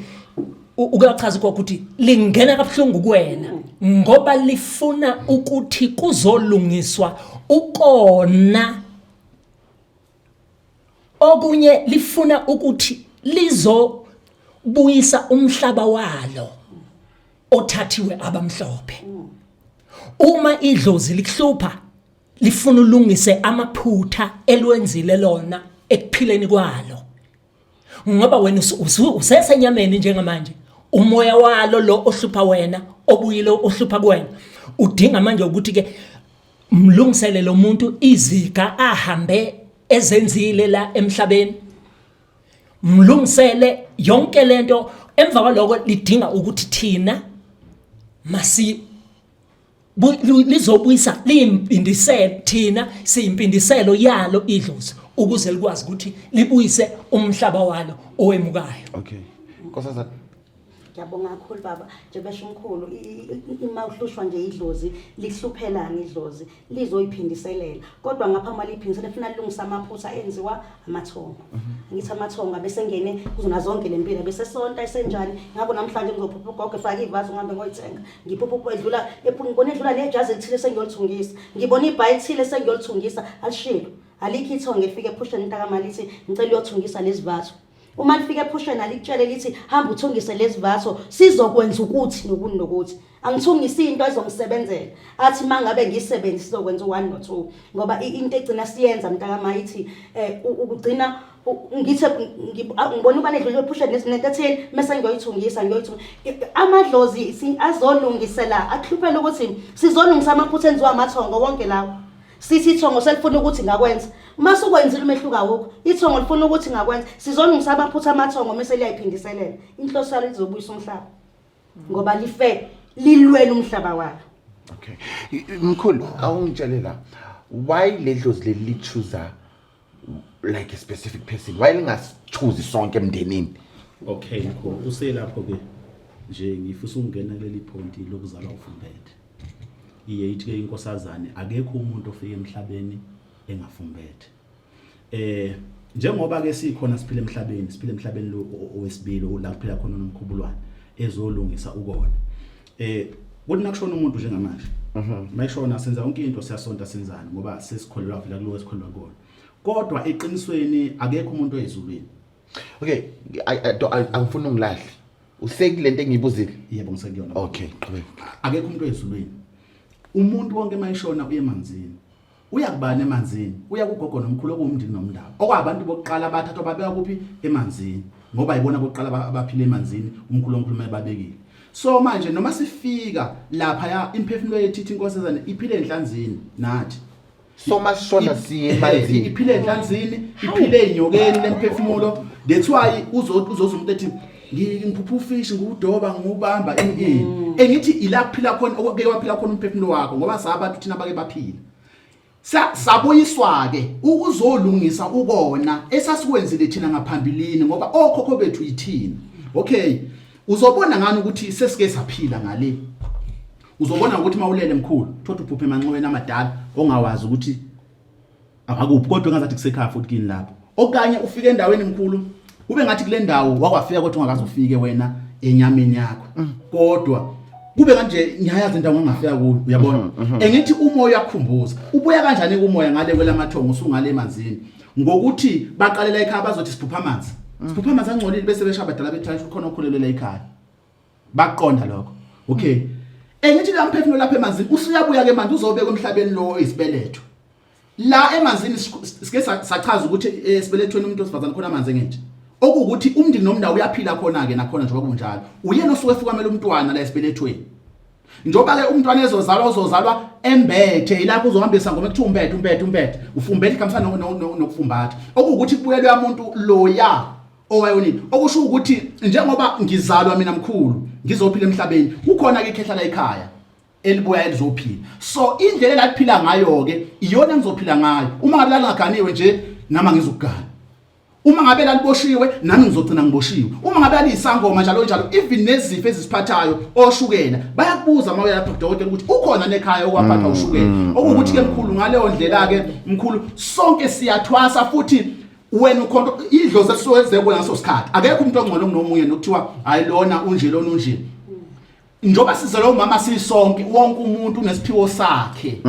ukuchaza ukuthi lingena kabuhlungu kuwena ngoba lifuna ukuthi kuzolungiswa ukona okunye lifuna ukuthi lizobuyisa umhlaba walo othathiwe abamhlophe uma idlozi likuhlupha lifuna ulungise amaphutha elwenzile lona ekuphileni kwalo ngoba wena usesenyameni njengamanje umoya walo lo ohlupha wena obuyile ohlupha kuwena udinga manje ukuthi ke mlungisele lo muntu iziga ahambe ezenzile la emhlabeni mlungisele yonke lento emva kwaloko lidinga ukuthi thina masi lizobuyisa liyimpindiselo thina siyimpindiselo yalo idlozi ukuze likwazi ukuthi libuyise umhlaba walo owemukayo. Okay. Nkosazana. Ngiyabonga kakhulu baba nje besho umkhulu ima uhlushwa nje idlozi lihluphelana idlozi lizoyiphindiselela kodwa ngapha mali iphindisela funa lungisa amaphutha enziwa amathongo ngithi amathongo bese ngene kuzona zonke lempilo bese sonta esenjani ngabo namhlanje ngizophupha ugogo efaka ivazo ngihambe ngoyithenga ngiphupha edlula ngibona edlula lejazi elithile sengiyolithungisa ngibona ibhayi elithile sengiyolithungisa alishilo alikho ithongo efike ephusheni intakamali lithi ngicela uyothungisa lesivatho uma lifike ephusheni alikutshele lithi hamba uthungise lesivatho sizokwenza ukuthi nokuthi angithungisa into ezongisebenzela athi mangabe ngisebenzisa sizokwenza u1 no2 ngoba into egcina siyenza mntakama yithi ukugcina ngithi ngibona ubane edlule ephusheni nezinto etheni mase ngiyoyithungisa amadlozi azolungisela akuhluphela ukuthi sizolungisa amaphutha enziwa amathongo wonke lawo sithi ithongo selifuna ukuthi ngakwenza mase ukwenzile umehluka wokho ithongo lifuna ukuthi ngakwenza sizolungisa amaphutha amathongo mase liyayiphindiselela inhloso yalo izobuyisa umhlaba ngoba life lilwela umhlaba walo. Okay. Mkhulu awungitshele la why ledlozi leli choose like a specific person why lingachoose sonke emndenini? Okay mkhulu uselapho ke nje ngifisa ukungena kuleli ponti lokuzalwa ufumbethe iyithi ke inkosazane akekho umuntu ofike emhlabeni engafumbethe njengoba ke sikhona siphila emhlabeni lo owesibili la kuphila khona nomkhubulwane ezolungisa ukona kuthi nakushona umuntu njengamanje mayishona senza yonke into siyasonta senzana ngoba sesikholelwa vela kulo esikholelwa kona kodwa eqinisweni akekho umuntu oyezulwini. Okay, angifuni ungilahle usekule nto engiyibuzile. Yebo ngisekuyona. Okay, qhubeka. Akekho umuntu oyezulwini. Umuntu wonke mayishona uye emanzini. Uyakubana emanzini, uya kugogo nomkhulu okumndini nomndaba. Okwabantu bokuqala bathathwa babeka kuphi emanzini ngoba ayibona bokuqala abaphila emanzini umkhulu omkhulu babekile. So manje noma sifika lapha ya imphefumulo yethu ithi inkosazana iphile enhlanzini nathi. So masishona siye emanzini. Iphile enhlanzini, iphile enyokeni lemphefumulo. That's why uzoza umuntu ethi ngiphupha ufish ngudoba ngubamba engithi ila kuphila khona okuke waphila khona umphefumulo wakho ngoba sabantu thina bake baphila. Sabuyiswa ke ukuzolungisa ukona esasikwenzile thina ngaphambilini ngoba okhokho bethu yithina. Okay, uzobona ngani ukuthi sesike saphila ngale. Uzobona ukuthi mawulele mkhulu thothi uphuphe emanqweni amadala ongawazi ukuthi akuphi kodwa ngazathi kusekhaya futhi kini lapho. Okanye ufike endaweni mkhulu ube ngathi kule ndawo wakwafika kodwa ungakaze ufike wena enyameni yakho. Kodwa kube kanje ngiyayazi indawo ngangafika kuyo uyabona. Engithi umoya uyakhumbuza. Ubuya kanjani kumoya ngale kwelamathongo usungale emanzini ngokuthi baqalela ekhaya bazothi siphupha amanzi. Siphupha amanzi angcolile bese beshabadala bethatha khona ukhulelela ekhaya. Baqonda lokho. Okay. Engithi la mphefumulo lapha emanzini usuyabuya ke manje uzobeka emhlabeni lo isibeletho. La emanzini sike sachaza ukuthi esibelethweni umuntu osifazana khona amanzi ngithi. Okuthi umndini nomndawo uyaphila khona ke nakhona njengoba kunjalo. Uyena osuke efukamela umntwana la esibelethweni. Njoba ke umntwana uzozalwa embethe ilapho uzohambisa ngoma ekuthi umbethe ufumbethe kamsana nokufumbatha. Okuthi kubuyelwe umuntu loya owayonini. Okusho ukuthi njengoba ngizalwa mina mkhulu ngizophila emhlabeni ukhona ke ikhehla la ekhaya elibuya elizophila. So indlela laphila ngayo ke iyona ngizophila ngayo. Uma ngabe langaganiwe nje nama ngizokugana. uma ngabe laliboshiwe nami ngizogcina ngiboshiwe uma ngabe alisangoma njalo njalo even nezifo ezisiphathayo oshukela bayakubuza mawuya lapha kudokotela ukuthi ukhona nekhaya okwaphatha ushukela okuthi ke mkhulu ngaleyo ndlela ke mkhulu sonke siyathwasa futhi wena ukhonto idlozi elisuke ngaso sikhathi akekho umuntu ongcono kunomunye nokuthiwa ayilona unje lona unje njoba sizele umama sisonke wonke umuntu unesiphiwo sakhe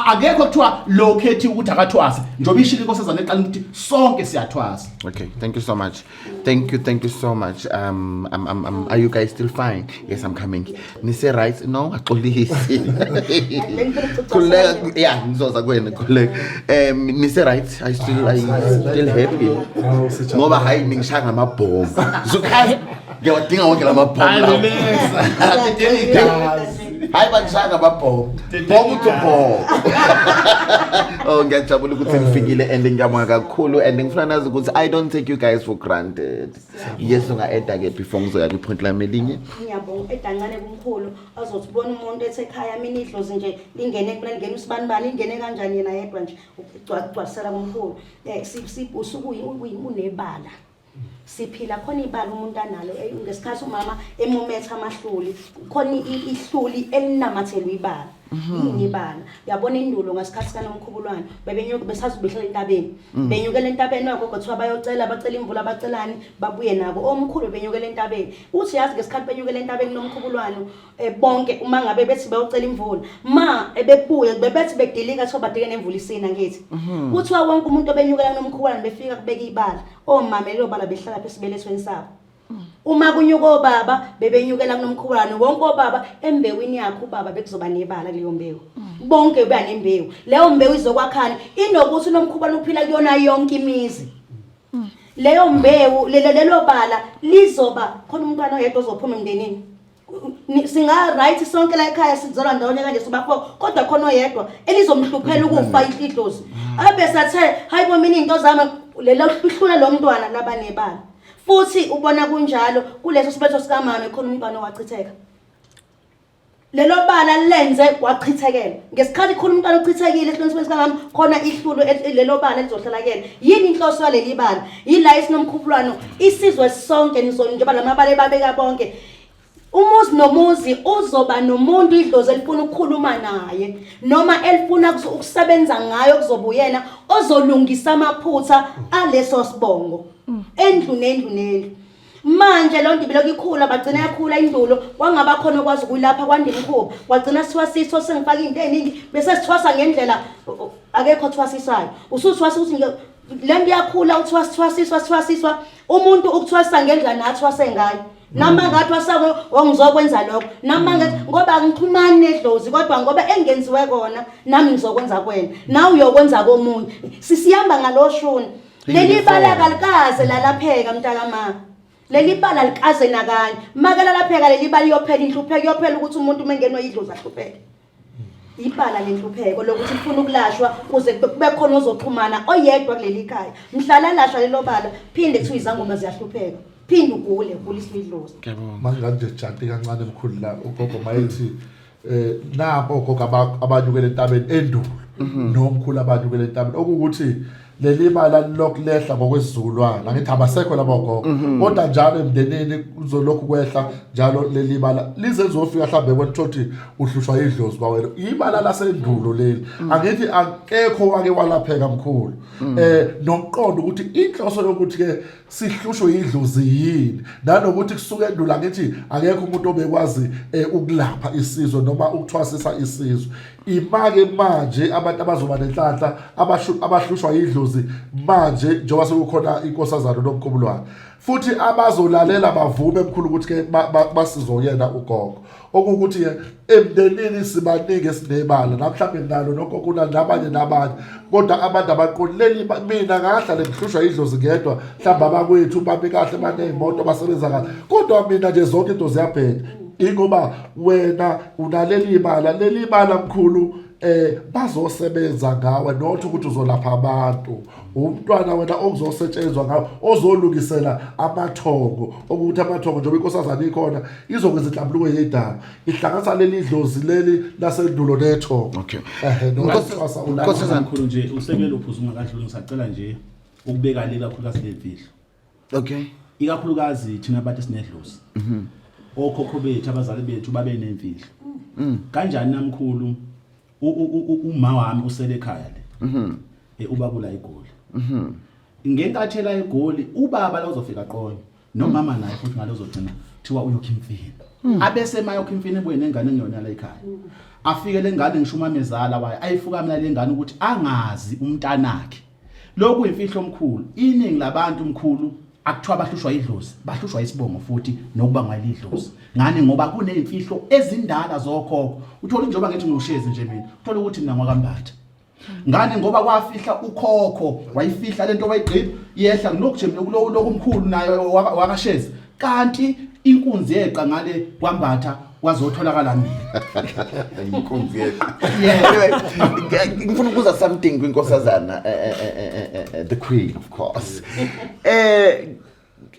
akekho kuthiwa lokhethi ukuthi akathwase njoba ishilo inkosazana eqala ukuthi sonke siyathwasa. Okay, thank you so much. Thank you so much. Are you guys still fine? Yes, I'm coming. Nise right? No, axolisi. Khuleka, yeah, ngizoza kuwena khuleka. Nise right? I still happy. Ngoba hayi ngishaya ngamabhomu. Zukhaya ngiyawadinga wonke lamabhomu. Hayi bangishaya ngamabhomu. Bomu to bomu. Oh, ngiyajabula ukuthi nifikile and ngiyabonga kakhulu and ngifuna nazi ukuthi I don't take you guys for granted. Yes, unga-eda ke before ngizoya kwipoint lami elinye. Ngiyabonga edancane kumkhulu azothi bona umuntu esekhaya mina idlozi nje lingene kulengena usibanibani lingene kanjani yena yedwa nje ugcwasela kumkhulu. Usuku unebala. Siphila khona ibala umuntu analo ngesikhathi umama emumetha amahluli khona ihluli elinamathela ibala yini ibala yabona indulo ngasikhathi kaNomkhubulwane bebenyuka besazubehlela entabeni benyukela entabeni wakho kuthiwa bayocela bacela imvula bacelani babuye nabo omkhulu benyukela entabeni uthi yazi ngesikhathi benyukela entabeni noMkhubulwane bonke uma ngabe bethi bayocela imvula ma ebebuye bebethi bedilika thoba dike nemvula isina ngithi kuthiwa wonke umuntu obenyukela noMkhubulwane befika kubeka ibala omama lelo bala behlala phe sibelethweni sabo uma kunyuka obaba bebenyukela kuNomkhubulwane wonke obaba embewini yakhe ubaba bekuzoba nebala kuleyo mbewu bonke beba nembewu leyo mbewu izokwakhana inokuthi uNomkhubulwane uphila kuyona yonke imizi leyo mbewu lelo bala lizoba khona umntwana oyedwa ozophuma emndenini singa right sonke la ekhaya sizalwa ndawonye kanje sobakho kodwa khona oyedwa elizomhluphela ukufa idlozi abe sathe hayibo mina into zami lelo hluhlula lo mntwana labanebala futhi ubona kunjalo kuleso sibetho sikamama khona umntwana owachitheka lelo bala lenze wachithekela ngesikhathi khona umntwana ochithekile esiqinisekweni sikamama khona ihlulo lelo bala lizohlalakela yini inhloso yaleli bala yila isiNomkhubulwane isizwe sonke njengoba lamabala babeka bonke umuzi nomuzi uzoba nomuntu idlozi elifuna ukukhuluma naye noma elifuna ukusebenza ngayo kuzobuyena ozolungisa amaphutha aleso sibongo endlu nendlu manje lo ndibilo ikhula bagcina yakhula indulo kwangaba khona okwazi ukuyilapha kwandimkhuba wagcina siwasiso sengifaka into eziningi bese sithwasa ngendlela akekho thwasisayo usuthwasa ukuthi lento yakhula uthwasiswa umuntu ukuthwasa ngendlela nathwase ngayo noma ngathi wasako ongizokwenza lokho noma ngathi ngoba ngixhumane nedlozi kodwa ngoba engenziwe kona nami ngizokwenza kwena nawe uyokwenza komunye sisiyamba ngaloshuni leli bala kalikaze lalapheka mntakamama leli bala likaze nakanye makala lapheka leli bala iyophela inhlupheko iyophela ukuthi umuntu mengenwe idlozi ahlupheke ibala lenhlupheko lokuthi ufuna ukulashwa kuze kube khona ozoxhumana oyedwa kuleli khaya mhlala lashwa lelo bala phinde kuthiwa izangoma ziyahlupheka phinde ugule isidlozi manje kanje janti kancane emkhulu la ugogo mayethi napo ugogo abanyukela entabeni endulo nomkhulu abanyukela entabeni okuthi leli bala lokulehla ngokwesizukulwana ngithi abasekho labo gogo kodwa njalo emndenini uzolokhu kwehla njalo leli bala lizezofika mhlambe kwethothi uhlushwa idlozi kwawena ibala lasendulo leli angithi akekho ake walapheka mkhulu nomqondo ukuthi inhloso yokuthi ke sihlushwe idlozi yini nanokuthi kusuke endulo angithi akekho umuntu obekwazi ukulapha isizwe noma ukuthwasisa isizwe imake manje abantu abazoba nenhlanhla abahlushwa idlozi manje njengoba sekukhona inkosazana noMkhubulwane futhi abazolalela bavume emkhulu ukuthi ke basizoyena ugogo okuthi ke emndenini sibaningi esinebala namhlanje nalo nogogo nabanye kodwa abantu abaqoleli mina ngahlala ngihlushwa idlozi ngedwa mhlawumbe abakwethu babe kahle banezimoto basebenza kahle kodwa mina nje zonke into ziyabheka ingoba wena unaleli bala mkhulu bazosebenza ngawe not ukuthi uzolapha abantu umntwana wena okuzosetshenzwa ngawo ozolungisela amathongo ukuthi amathongo njengoba inkosazana ikhona izokwenza inhlambuluko yedala ihlanganisa leli dlozi leli lasendulo nethongo nkosazana mkhulu nje usekele uphuzuma kadlule ngisacela nje ukubeka le kakhulukazi lemfihlo. Okay. Ikakhulukazi thina abantu esinedlozi. Okhokho bethu abazali bethu babe nemfihlo. Kanjani namkhulu uma wami usele ekhaya le. Ubabula igoli. Ngenkathi la igoli ubaba la uzofika qonyo nomama naye futhi ngalo uzogcina thiwa uyokha imfini. Abese mayokha imfini ebuye nengane ngiyona la ekhaya. Afike lengane ngisho umamezala waye ayifuka mina lengane ukuthi angazi umntanakhe. Lokhu imfihlo omkhulu. Iningi labantu omkhulu akuthiwa bahlushwa idlozi, bahlushwa isibongo futhi nokuba ngayidlozi. Ngani ngoba kunezimfihlo ezindala zokhokho. Uthola njengoba ngithi ngiushezi nje mina. Uthola ukuthi mina ngwakambatha. Ngani ngoba kwafihla ukhokho, wayifihla lento wayigqiba yehla nokuje lokumkhulu nayo wakashezi. Kanti inkunzi yeqa ngale kwambatha wazotholakala mina. Inkunzi yeqa. Anyway, ngifuna ukuza something kwinkosazana the queen of course.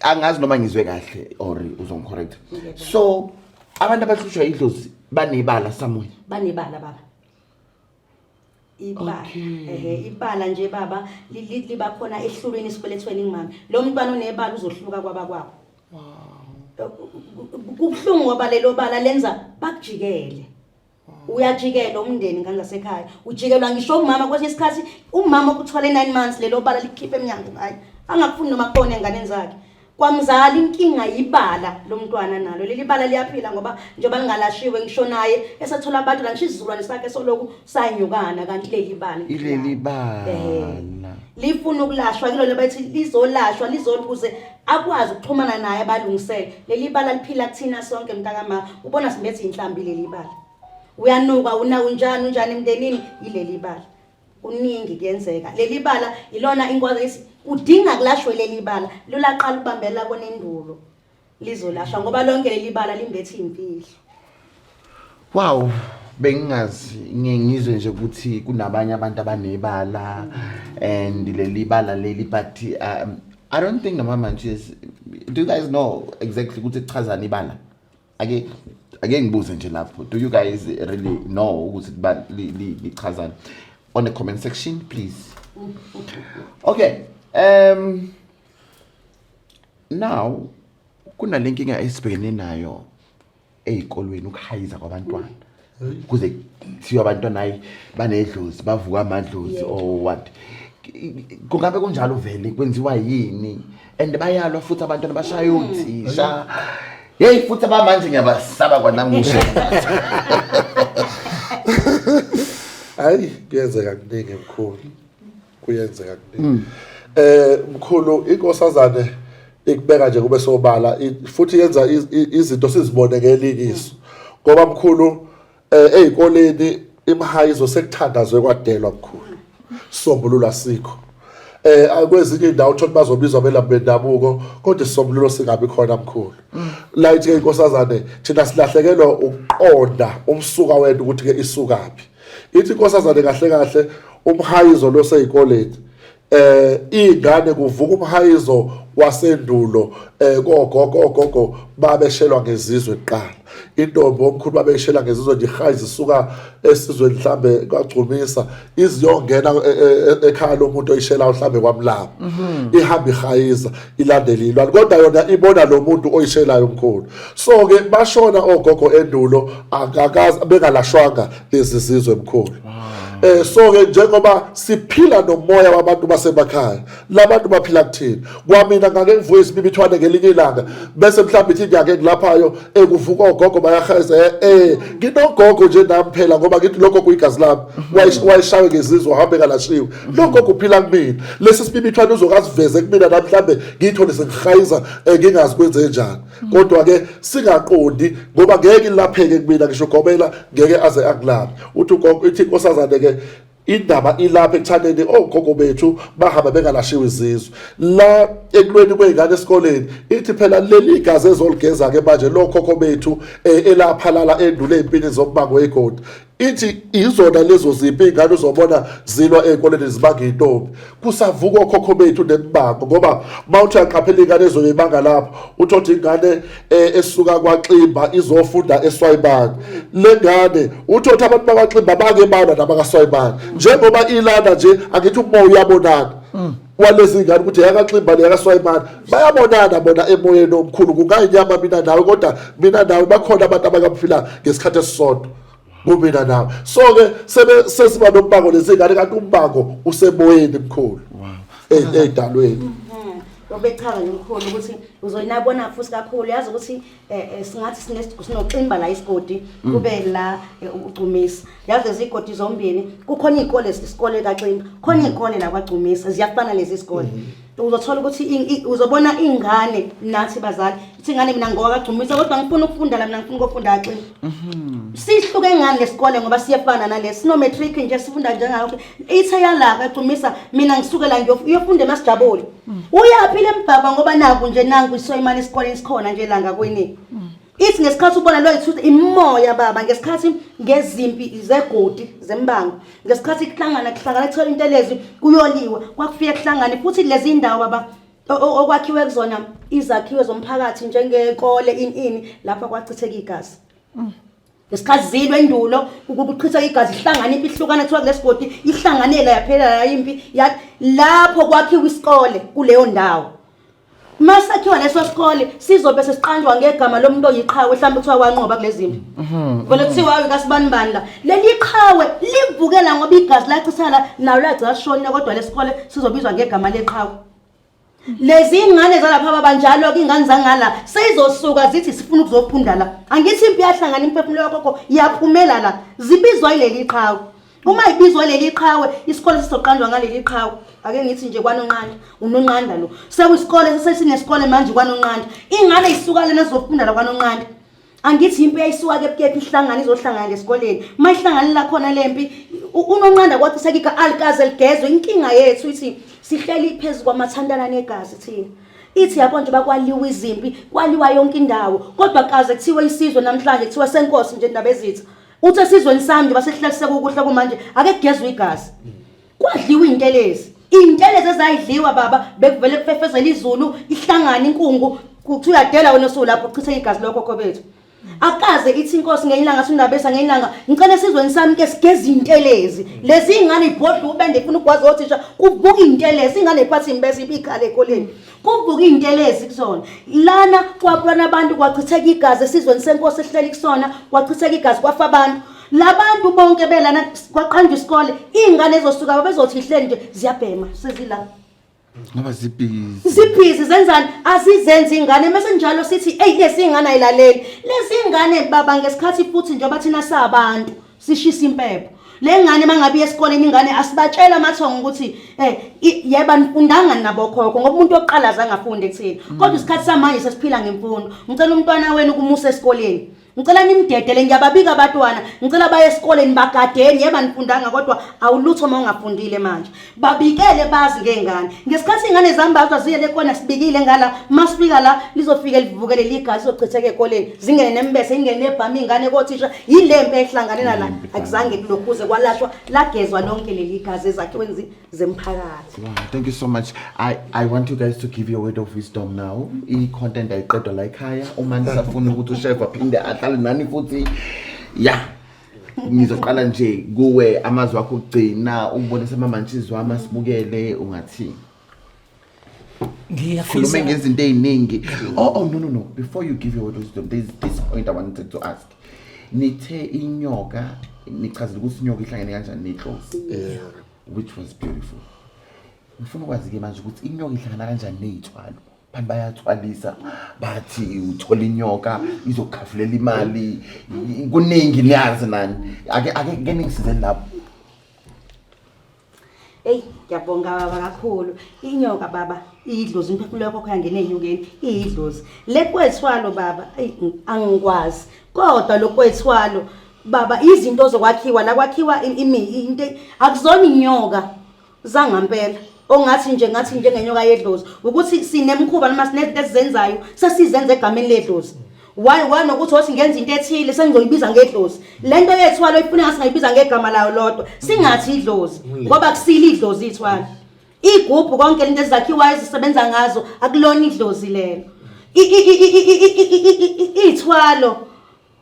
Angazi noma ngizwe kahle or uzongicorrect. So abantu abahlushwa idlozi banebala somewhere. Banebala baba. Ibala. Ibala nje baba liba khona ehlulweni isibelethweni ngimami. Lo mntwana onebala uzohluka kwabakwakho. Kubhlungu ngoba lelo bala lenza bakujikele. Uyajikela umndeni ngangasekhaya. Ujikelwa ngisho umama kwesinye isikhathi umama okuthwala 9 months lelo bala likhiphe eminyango hayi. Angakufuni noma khona enganeni zakhe. Kwamzali inkinga yibala lo mntwana nalo. Leli bala liyaphila ngoba njengoba lingalashiwe ngisho naye esathola abantu la ngisho isizukulwane sakhe soloku sanyukana kanti leli bala. Ileli bala. Lifuna ukulashwa kilo lebathi lizolashwa lizokuze akwazi ukuxhumana naye abalungisele. Leli bala liphila kuthina sonke mntakama. Ubona simbethe inhlambi leli bala. Uyanuka unjani emndenini ileli bala. Uningi kuyenzeka. Leli bala ilona inkwazi udinga kulashwe leli bala. Lolaqala ukubambela konendulo. Lizolashwa ngoba lonke leli bala limbethe impilo. Wow. Bengazi ngizwe nje ukuthi kunabanye abantu abanebala and leli bala leli but I don't think mama nje do you guys know exactly ukuthi ichazana ibala ake ngibuze nje lapho do you guys really know ukuthi lichazana on the comment section please. Okay, now kuna lenkinga esibhekene nayo ezikolweni ukuhayiza kwabantwana kuze thiwa abantwana hayi banedlozi bavuka amadlozi or what. Kungabe kunjalo vele kwenziwa yini and bayalwa futhi abantwana bashaya uthisha. Hey futhi abamanje ngiyabasaba kwanamusha. Hayi kuyenzeka kuningi mkhulu. Kuyenzeka kuningi. Mkhulu inkosazane ikubeka nje kube sobala futhi yenza izinto sizibone ngelikiso. Ngoba mkhulu ezikoleni imhayizo sekuthandazwe kwadelwa mkhulu. Sombululo asikho. Kwezinye indawo uthola bazobizwa belaphi bendabuko kodwa isombululo singabi khona mkhulu. La ithi inkosazane thina silahlekelwa ukuqonda umsuka wethu ukuthi ke isukaphi. Ithi inkosazane kahle umhayizo lo sezikoleni ingane kuvuka umhayizo wasendulo gogo babeshelwa ngezizwe eqala. Intombi omkhulu babeshela ngezizwe nje ihayizi isuka esizweni mhlambe kwagcumisa iziyongena ekhaya lomuntu oyishela mhlambe kwamlapha ihamba ihayiza ilandelilwa kodwa yona ibona lo muntu oyishelayo omkhulu. So ke bashona ogogo endulo akakazi bengalashwanga lezi zizwe emkhulu. So ke njengoba siphila nomoya wabantu basemakhaya labantu baphila kuthini kwamina ngake ngivuye isibibithwane ngelinye ilanga bese mhlawumbe ithi ngiyake ngilaphayo kuvuka ogogo bayahayiza nginogogo nje nami phela ngoba ngithi lokho kuyigazi lami wayishawe ngezizwe uhambe kalashiwe lokho kuphila kumina lesi sibibithwane uzokasiveze kumina namhlanje ngithole sengihayiza ngingazi kwenze njani kodwa ke singaqondi ngoba ngeke ilapheke kumina ngisho gobela ngeke aze akulaphe uthi ugogo ithi inkosazane ke indaba ilapha ekuthandeni ogogo bethu bahamba bengalashiwe izizwe la ekulweni kwezingane esikoleni ithi phela leli igazi ezoligeza ke manje lo khokho bethu elaphalala endule empini zokubango wegodi ithi izona lezo ziphi ingane uzobona zilwa ezikoleni zibanga intombi kusavuka okhokho bethu nemibango ngoba mawuthi aqaphela ingane ezoyibanga lapho uthothi ingane esuka kwaXimba izofunda eSwayibani lengane uthothi abantu bakwaXimba bake bana nabakaswayibani njengoba ilana nje akithi umoya uyabonana walezi ngane ukuthi yakaXimba neyakaSwayimana bayabonana bona emoyeni omkhulu kungayinyama mina nawe kodwa mina nawe bakhona abantu abakamphila ngesikhathi esisodwa kumina nawe so ke sesiba nombango lezingane kanti umbango usemoyeni mkhulu edalweni obechaza ngikukhona ukuthi uzoyinabona futhi kakhulu yazi ukuthi singathi sinoXimba la isigodi kube la uGcumisa yazi lezi igodi zombili kukhona izikole isikole kaXimba khona izikole la kwaGcumisa ziyafana lezi isikole uzothola ukuthi uzobona ingane nathi bazali ithi ingane mina ngoba kaGcumisa kodwa ngifuna ukufunda la mina ngifuna ukufunda kaXimba sihluke ngani lesikole ngoba siyafana nalesi sino matric nje sifunda njengalo ithe yala kaGcumisa mina ngisuke la ngiyofunda eMasijabule uyaphila embaba ngoba naku nje nangu iSwayimana esikoleni sikhona nje la ngakweni ithi ngesikhathi ubona lo ithuthi imoya baba ngesikhathi ngezimpi zegodi zembango ngesikhathi kuhlangana ethola intelezi kuyoliwe kwakufika kuhlangana futhi lezi indawo baba okwakhiwe kuzona izakhiwe zomphakathi njengekole ini lapha kwachitheka igazi ngesikhathi zilwe endulo ukuchitheka igazi ihlangana impi ihlukana ethiwa kulesigodi ihlanganela yaphela impi lapho kwakhiwa isikole kuleyo ndawo masakhiwa leso sikole sizobe sesiqanjwa ngegama lomuntu oyiqhawe mhlawumbe kuthiwa kwanqoba kulezimpi vele kuthiwa kasibani la leli iqhawe livukela ngoba igazi lachithana nawo lagcina shonile kodwa lesikole sizobizwa ngegama leqhawe lezi ingane zalapha abanjalo ke ingane zangala seyizosuka zithi sifuna ukuzofunda la angithi impi yahlangana imphefumulo yakho yaphumela la zibizwa ileli iqhawe uma ibizwa leli iqhawe isikole sizoqanjwa ngaleli iqhawe ake ngithi nje kwanonqanda unonqanda lo sekuyisikole sesinesikole manje kwanonqanda ingane isuka lena zofunda la kwanonqanda angithi impi yayisuka kephi ihlangana izohlangana lesikoleni mayihlanganela khona lempi unonqanda kwathi sekika alikaze ligezwe inkinga yethu ithi sihleli phezulu kwamathandana negazi thina ithi yabo nje bakwaliwa izimpi kwaliwa yonke indawo kodwa kaze kuthiwe isizwe namhlanje kuthiwa senkosi nje indaba ezitha uthi esizweni sami nje basehleliseka ukuhla kumanje ake kugezwe igazi kwadliwa intelezi ezayidliwa baba bekuvele kufefezela izulu ihlangana inkungu kuthi uyadela wena solapho uchithe igazi lokho bethu akaze ithi inkosi ngenyilanga sindabesa ngenyilanga ngicela esizweni sami ke sigeze intelezi lezi ingane ibhodla ubende ifuna ukwazi othisha kuvuka intelezi ingane iphathi imbese ibikhala ekoleni kuvuka intelezi kusona lana kwaphana abantu kwachitheka igazi esizweni senkosi ehleli kusona kwachitheka igazi kwafa abantu labantu bonke belana kwaqanjwa isikole ingane ezosuka bezothi ihleli nje ziyabhema sezila ngoba zibhizi zenzani asizenzi ingane mase njalo sithi hey lesingane ayilaleli lesingane baba ngesikhathi futhi njengoba thina sabantu sishisa impepho lengane mangabe esikoleni ingane asibatshela amathongo ukuthi yeba nifundanga nabo khokho ngoba umuntu oqala zangafunde kuthina kodwa isikhathi samanje sesiphila ngemfundo ngicela umntwana wenu kumusa esikoleni ngicela nimdedele ngiyababika abantwana ngicela baye esikoleni bagadeni yeba nifundanga kodwa awulutho mawungafundile manje babikele bazi ngengane ngesikhathi ingane zambazwa ziye lekona sibikile ngala masifika la lizofika livukele ligazi sochitheke ekoleni zingene nembese ingene nebhami ingane kothisha yilempe ehlanganela la akuzange kulokhuze kwalashwa lagezwa lonke leli gazi ezakhiweni zemphakathi. Wow, thank you so much. I want you guys to give your word of wisdom now. I-content ayiqedwa la ekhaya uma nisafuna ukuthi uSheva aphinde ahlale nani futhi ngizoqala nje kuwe amazwi akho okugcina ubonise amamantshizo wami asibukele ungathi khulume ngezinto eziningi. No, before you give your word of wisdom there's this point I wanted to ask. Nithe inyoka nichazile ukuthi inyoka ihlangene kanjani neNhlozi which was beautiful. Ngifuna ukwazi ke manje ukuthi inyoka ihlangana kanjani nezithwalo. Abantu bayathwalisa bathi uthola inyoka izokhafulela imali kuningi niyazi nani ake ngisizeni lapho. Hey ngiyabonga baba kakhulu inyoka baba idlozi imphefumulo yakho yangena enyokeni idlozi lekwethwalo baba angikwazi kodwa lokwethwalo baba izinto zokwakhiwa la kwakhiwa into akuzona inyoka zangampela ongathi njengenyoka yedlozi ukuthi sinemkhuba noma sinezinto esizenzayo sesizenza egameni ledlozi why nokuthi othi ngenza into ethile sengizoyibiza ngedlozi lento yethwalo ifuna ngasingayibiza ngegama layo lodwa singathi idlozi ngoba kusile idlozi ithwalo igubhu konke lento ezakhiwa ezisebenza ngazo akulona idlozi lelo ithwalo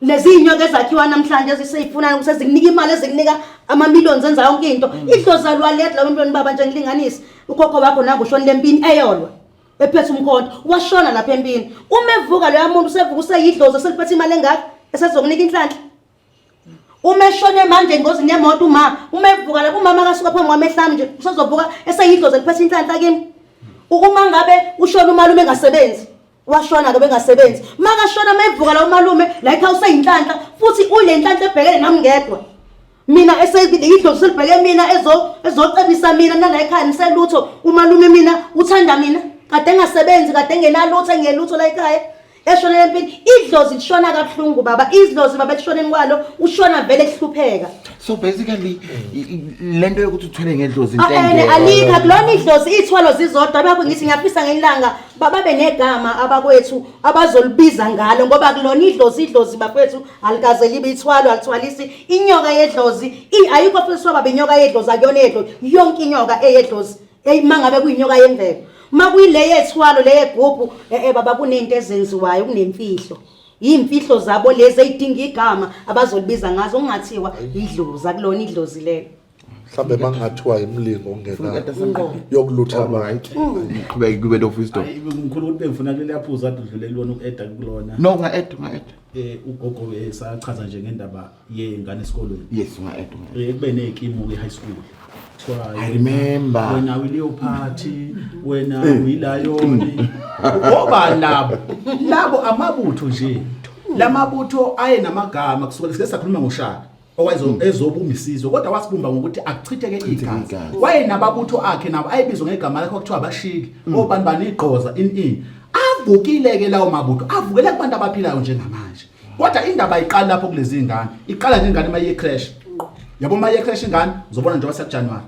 lezi inyoka ezakhiwa namhlanje eziseyifuna ukuthi zikunika imali ezikunika ama-millions enza yonke into idlozi alwalethe labo ntweni baba nje ngilinganisi ukhokho bakho nangu ushonile empini eyolwa ephethe umkhonto washona lapha empini uma evuka loya muntu usevuka useyidlozi seliphethe imali engaka esezokunika inhlanhla uma eshone manje engozini yemoto uma evuka lapha umama akasuka phambi kwamehlami nje usezovuka eseyidlozi eliphethe inhlanhla kimi uma ngabe ushona umalume engasebenzi washona ke bengasebenzi makashona mayivuka la umalume la ekhaya useyinhlanhla futhi ule nhlanhla ebhekene nami ngedwa mina eseyidlozi selibheke mina ezocebisa mina nala ekhaya niselutho umalume mina uthanda mina kade engasebenzi kade engenalutho engelutho la ekhaya eshona empini idlozi lishona kabuhlungu baba idlozi baba lishoneni kwalo ushona vele ehlupheka So basically lento yokuthi uthwele ngedlozi intenge alika kulona idlozi ithwalo zizodwa bakho ngithi ngiyafisa ngelanga baba benegama abakwethu abazolibiza ngalo ngoba kulona idlozi bafethu alikaze libe ithwalo alithwalisi inyoka yedlozi ayikho futhi swaba inyoka yedlozi akuyona yedlozi yonke inyoka eyedlozi mangabe kuyinyoka yemvelo makuyile yethwalo leyegubhu baba kunento ezenziwayo kunemfihlo imfihlo zabo lezi eyidinga igama abazolibiza ngazo ungathiwa idlozi akulona idlozi lelo mhlambe mangathiwa imlingo ongena yokulutha abantu qhubeka kube of wisdom ngikhulu ukuthi bengifuna leli yaphuza athi udlule kulona ueda kulona no unga-add ugogo esachaza nje ngendaba yengane esikolweni yes unga-add kube neyikimu ke high school I remember wena uyileyo party wena uyilayoni ngoba labo amabutho nje lamabutho aye namagama kusukela sisakhuluma ngoshaka okwazo ezobumba isizwe kodwa wasibumba ngokuthi akuchitheke igazi waye nababutho akhe nabo ayibizwa ngegama lakho kuthiwa abashiki obani banigqoza avukile ke lawo mabutho avukele kubantu abaphilayo njengamanje kodwa indaba iqala lapho kulezi ingane iqala njengane maye crash yabo maye crash ingane uzobona nje wasa January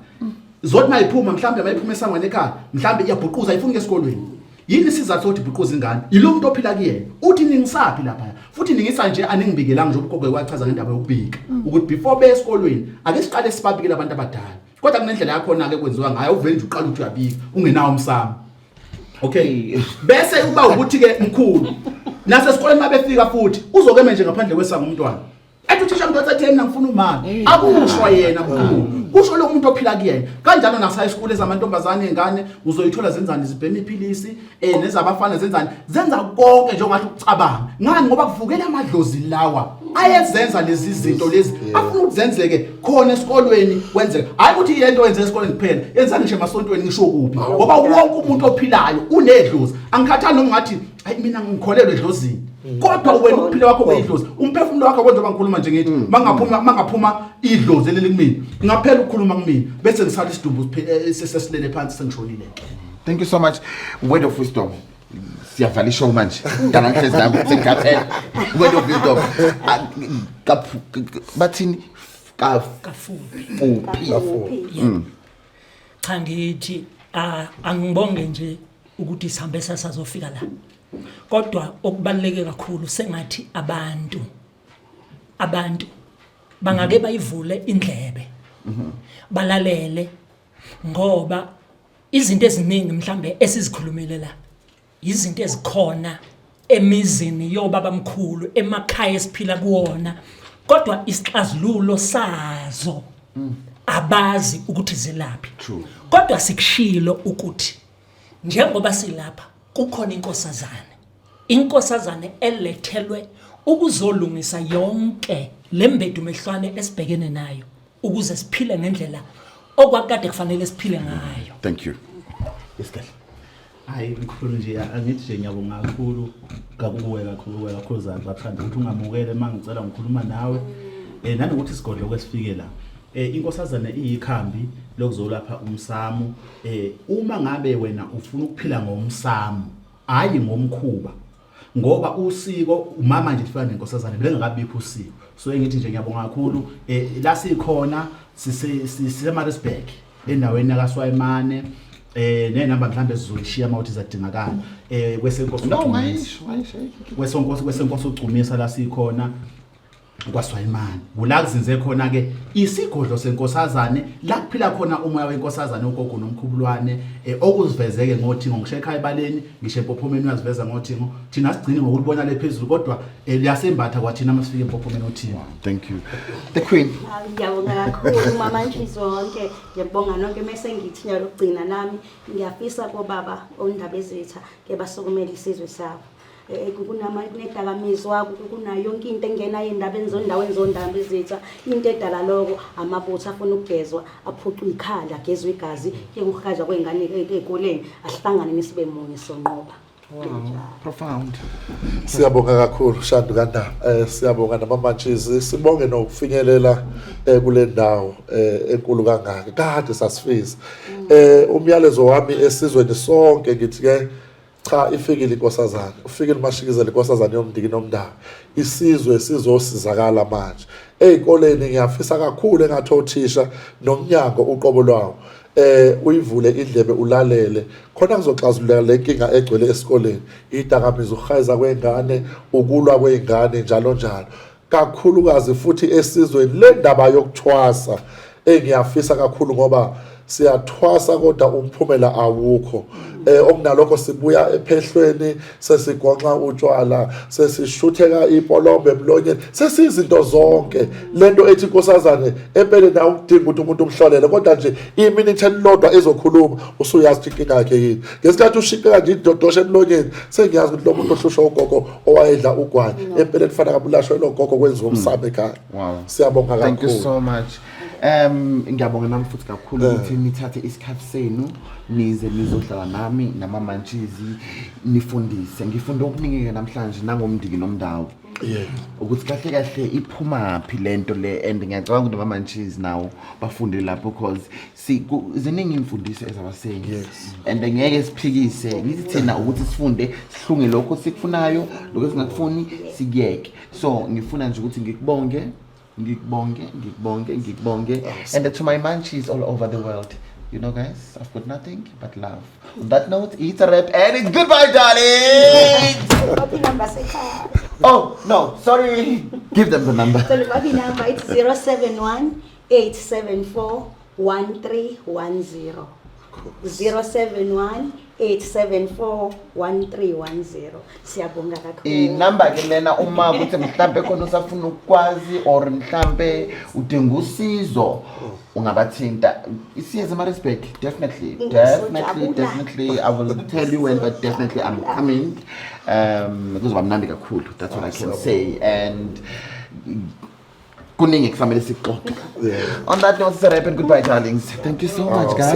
zothi mayiphuma mhlambe mayiphuma esangweni ekhaya mhlambe iyabhuquza ayifuni esikolweni yini sizathu sokuthi ibhuquza ingane yilo muntu ophila kuyena uthi ningisaphi lapha futhi ningisa nje aningibikelanga nje ugogo wachaza ngendaba yokubika ukuthi before be esikolweni ake siqale sibabikele abantu abadala kodwa kunendlela yakho na ke kwenziwa ngayo uvele nje uqala uthi uyabika ungenawo umsamo okay bese uba ukuthi ke mkhulu nase esikoleni mabefika futhi uzokeme nje ngaphandle kwesango umntwana ethi uthisha umuntu othathe mina ngifuna umama akushwa yena mkhulu kusho lo muntu ophila kuyena kanjalo nasa isikole zamantombazane engane uzoyithola zenzani zibhema iphilisi nezabafana zenzani zenza konke njengathi ukucabanga ngani ngoba kuvukela amadlozi lawa ayezenza lezi zinto lezi afuna ukuzenzeke khona esikolweni kwenzeka hayi ukuthi into yenze esikoleni kuphela yenzani nje emasontweni ngisho kuphi ngoba wonke umuntu ophilayo unedlozi angikhathali noma ngathi hayi mina ngikholelwe edlozini kodwa wena uphila wakho kwidlozi umphefumulo wakho kwenza ngikhuluma nje ngithi mangaphuma idlozi leli kumina ngaphela ukukhuluma kumina bese ngisala isidumbu sesesilele phansi sengishonile. Thank you so much. Word of wisdom. Siyavala ishow manje. Kanamhlanje zami sengikhaphela. Word of wisdom. Bathini kafupi. Cha ngithi angibonge nje ukuthi sihambe sasazofika la. Kodwa okubaluleke kakhulu sengathi abantu bangake bayivule indlebe balalele ngoba izinto eziningi mhlambe esizikhulumele la izinto ezikhona emizini yobaba mkhulu emakhaya esiphila kuwona kodwa isixazululo sazo abazi ukuthi zilaphi kodwa sikushilo ukuthi njengoba silapha kukhona inkosazane elethelwe ukuzolungisa yonke lembedu mehlwane esibhekene nayo ukuze siphile ngendlela okwakade kufanele siphile ngayo. Thank you. Isikhathi. Hayi ngikhulu nje angithi nje ngiyabonga kakhulu kakhulu zabathanda ukuthi ungamukele mangicela ngikhuluma nawe nanokuthi isigodlo kwesifike la inkosazane iyikhambi lokuzolapha umsamo uma ngabe wena ufuna ukuphila ngomsamo hayi ngomkhuba ngoba usiko umama nje ufana nenkosazane bengakabikho usiko so engithi nje ngiyabonga kakhulu la sikhona sisemarisburg endaweni kaSwayimane nenamba mhlambe sizoyishiya mawuthi zadingakala kwesenkosi no kwesenkosi ucumisa la sikhona kwaSwayimani kula kuzinze khona ke isigodlo senkosazane la kuphila khona umoya wenkosazane ugogo nomkhubulwane okuzivezeke ngothingo ngishekha ebaleni ngisho empophomeni uyaziveza ngothingo thina sigcine ngokulibona lephezulu kodwa liyasembatha kwathina masifike empophomeni othingo. Thank you. The Queen. Ngiyabonga kakhulu mama Ntliziyo wonke. Ngiyabonga nonke mase ngithi nyalo lokugcina nami ngiyafisa kobaba ondaba ezetha ke basukumela isizwe sabo. Kunamanedlakamizwa kunayo yonke into engena endabeni zondaweni ezetha into edala lokho amabutho afuna ukugezwa aphucwa ikhala agezwe igazi ke ukuhajwa kwengane ezikoleni ahlangane nesibe munye sonqoba. Profound. Siyabonga kakhulu Shandu kaNdaba. Siyabonga namamantshisi sibonge nokufinyelela kule ndawo enkulu kangaka. Kade sasifisa. Umyalezo wami esizweni sonke ngithi ke cha ifikile inkosazana. Ufikile mashikizela inkosazana yomndiki nomndaba. Isizwe sizosizakala manje. Ezikoleni ngiyafisa kakhulu engathi othisha nomnyango uqobo lwawo. Uyivule indlebe ulalele khona kuzoxazulula lenkinga egcwele esikoleni idakamiza ukhayza kwengane ukulwa kwengane njalo kakhulukazi futhi esizweni le ndaba yokuthwasa engiyafisa kakhulu ngoba siyathwasa kodwa umphumela awukho okunalokho sibuya ephehlweni sesigonqa utshwala sesishutheka ipolombe emlonyeni sesizinto zonke lento ethi inkosazane empeleni na ukudinga ukuthi umuntu umhlolele kodwa nje iminute elilodwa ezokhuluma usuyazi ukuthi inkinga yakhe yini ngesikhathi ushikeka nje idodoshe emlonyeni sengiyazi ukuthi lo muntu ohlushwa ugogo owayedla ugwayi empeleni kufanele abulashwe lo gogo kwenziwa umsame ekhaya. Siyabonga kakhulu. Thank you so much. Ngiyabonga nami futhi kakhulu ukuthi nithathe isikhathi senu nize nizohlala nami namamantshisi nifundise. Ngifunda okuningi namhlanje nangomndiki nomndawo. Ukuthi kahle iphuma phi lento le and ngiyacabanga ukuthi namamantshisi nawo bafunde lapho because ziningi imfundiso ezabasengi and ngeke siphikise ngithi thina ukuthi sifunde sihlunge lokho sikufunayo lokho singakufuni sikuyeke. So ngifuna nje ukuthi ngikubonge and to my manchis all over the world, you know guys, I've got nothing but love. On that note, it's a wrap and it's goodbye darling. Oh no, sorry, give them the number. So the number it's 071-874-1310. 071-874-1310. Siyabonga kakhulu. Number ke lena uma ukuthi mhlambe khona usafuna ukwazi or mhlambe udinga usizo ungabathinta. Siyeza ama respect definitely I will tell you when but definitely I'm coming because bamnandi kakhulu, that's what I can say and kuningi kufanele sixoxe. On that note, it's a wrap and goodbye darlings. Thank you so much guys.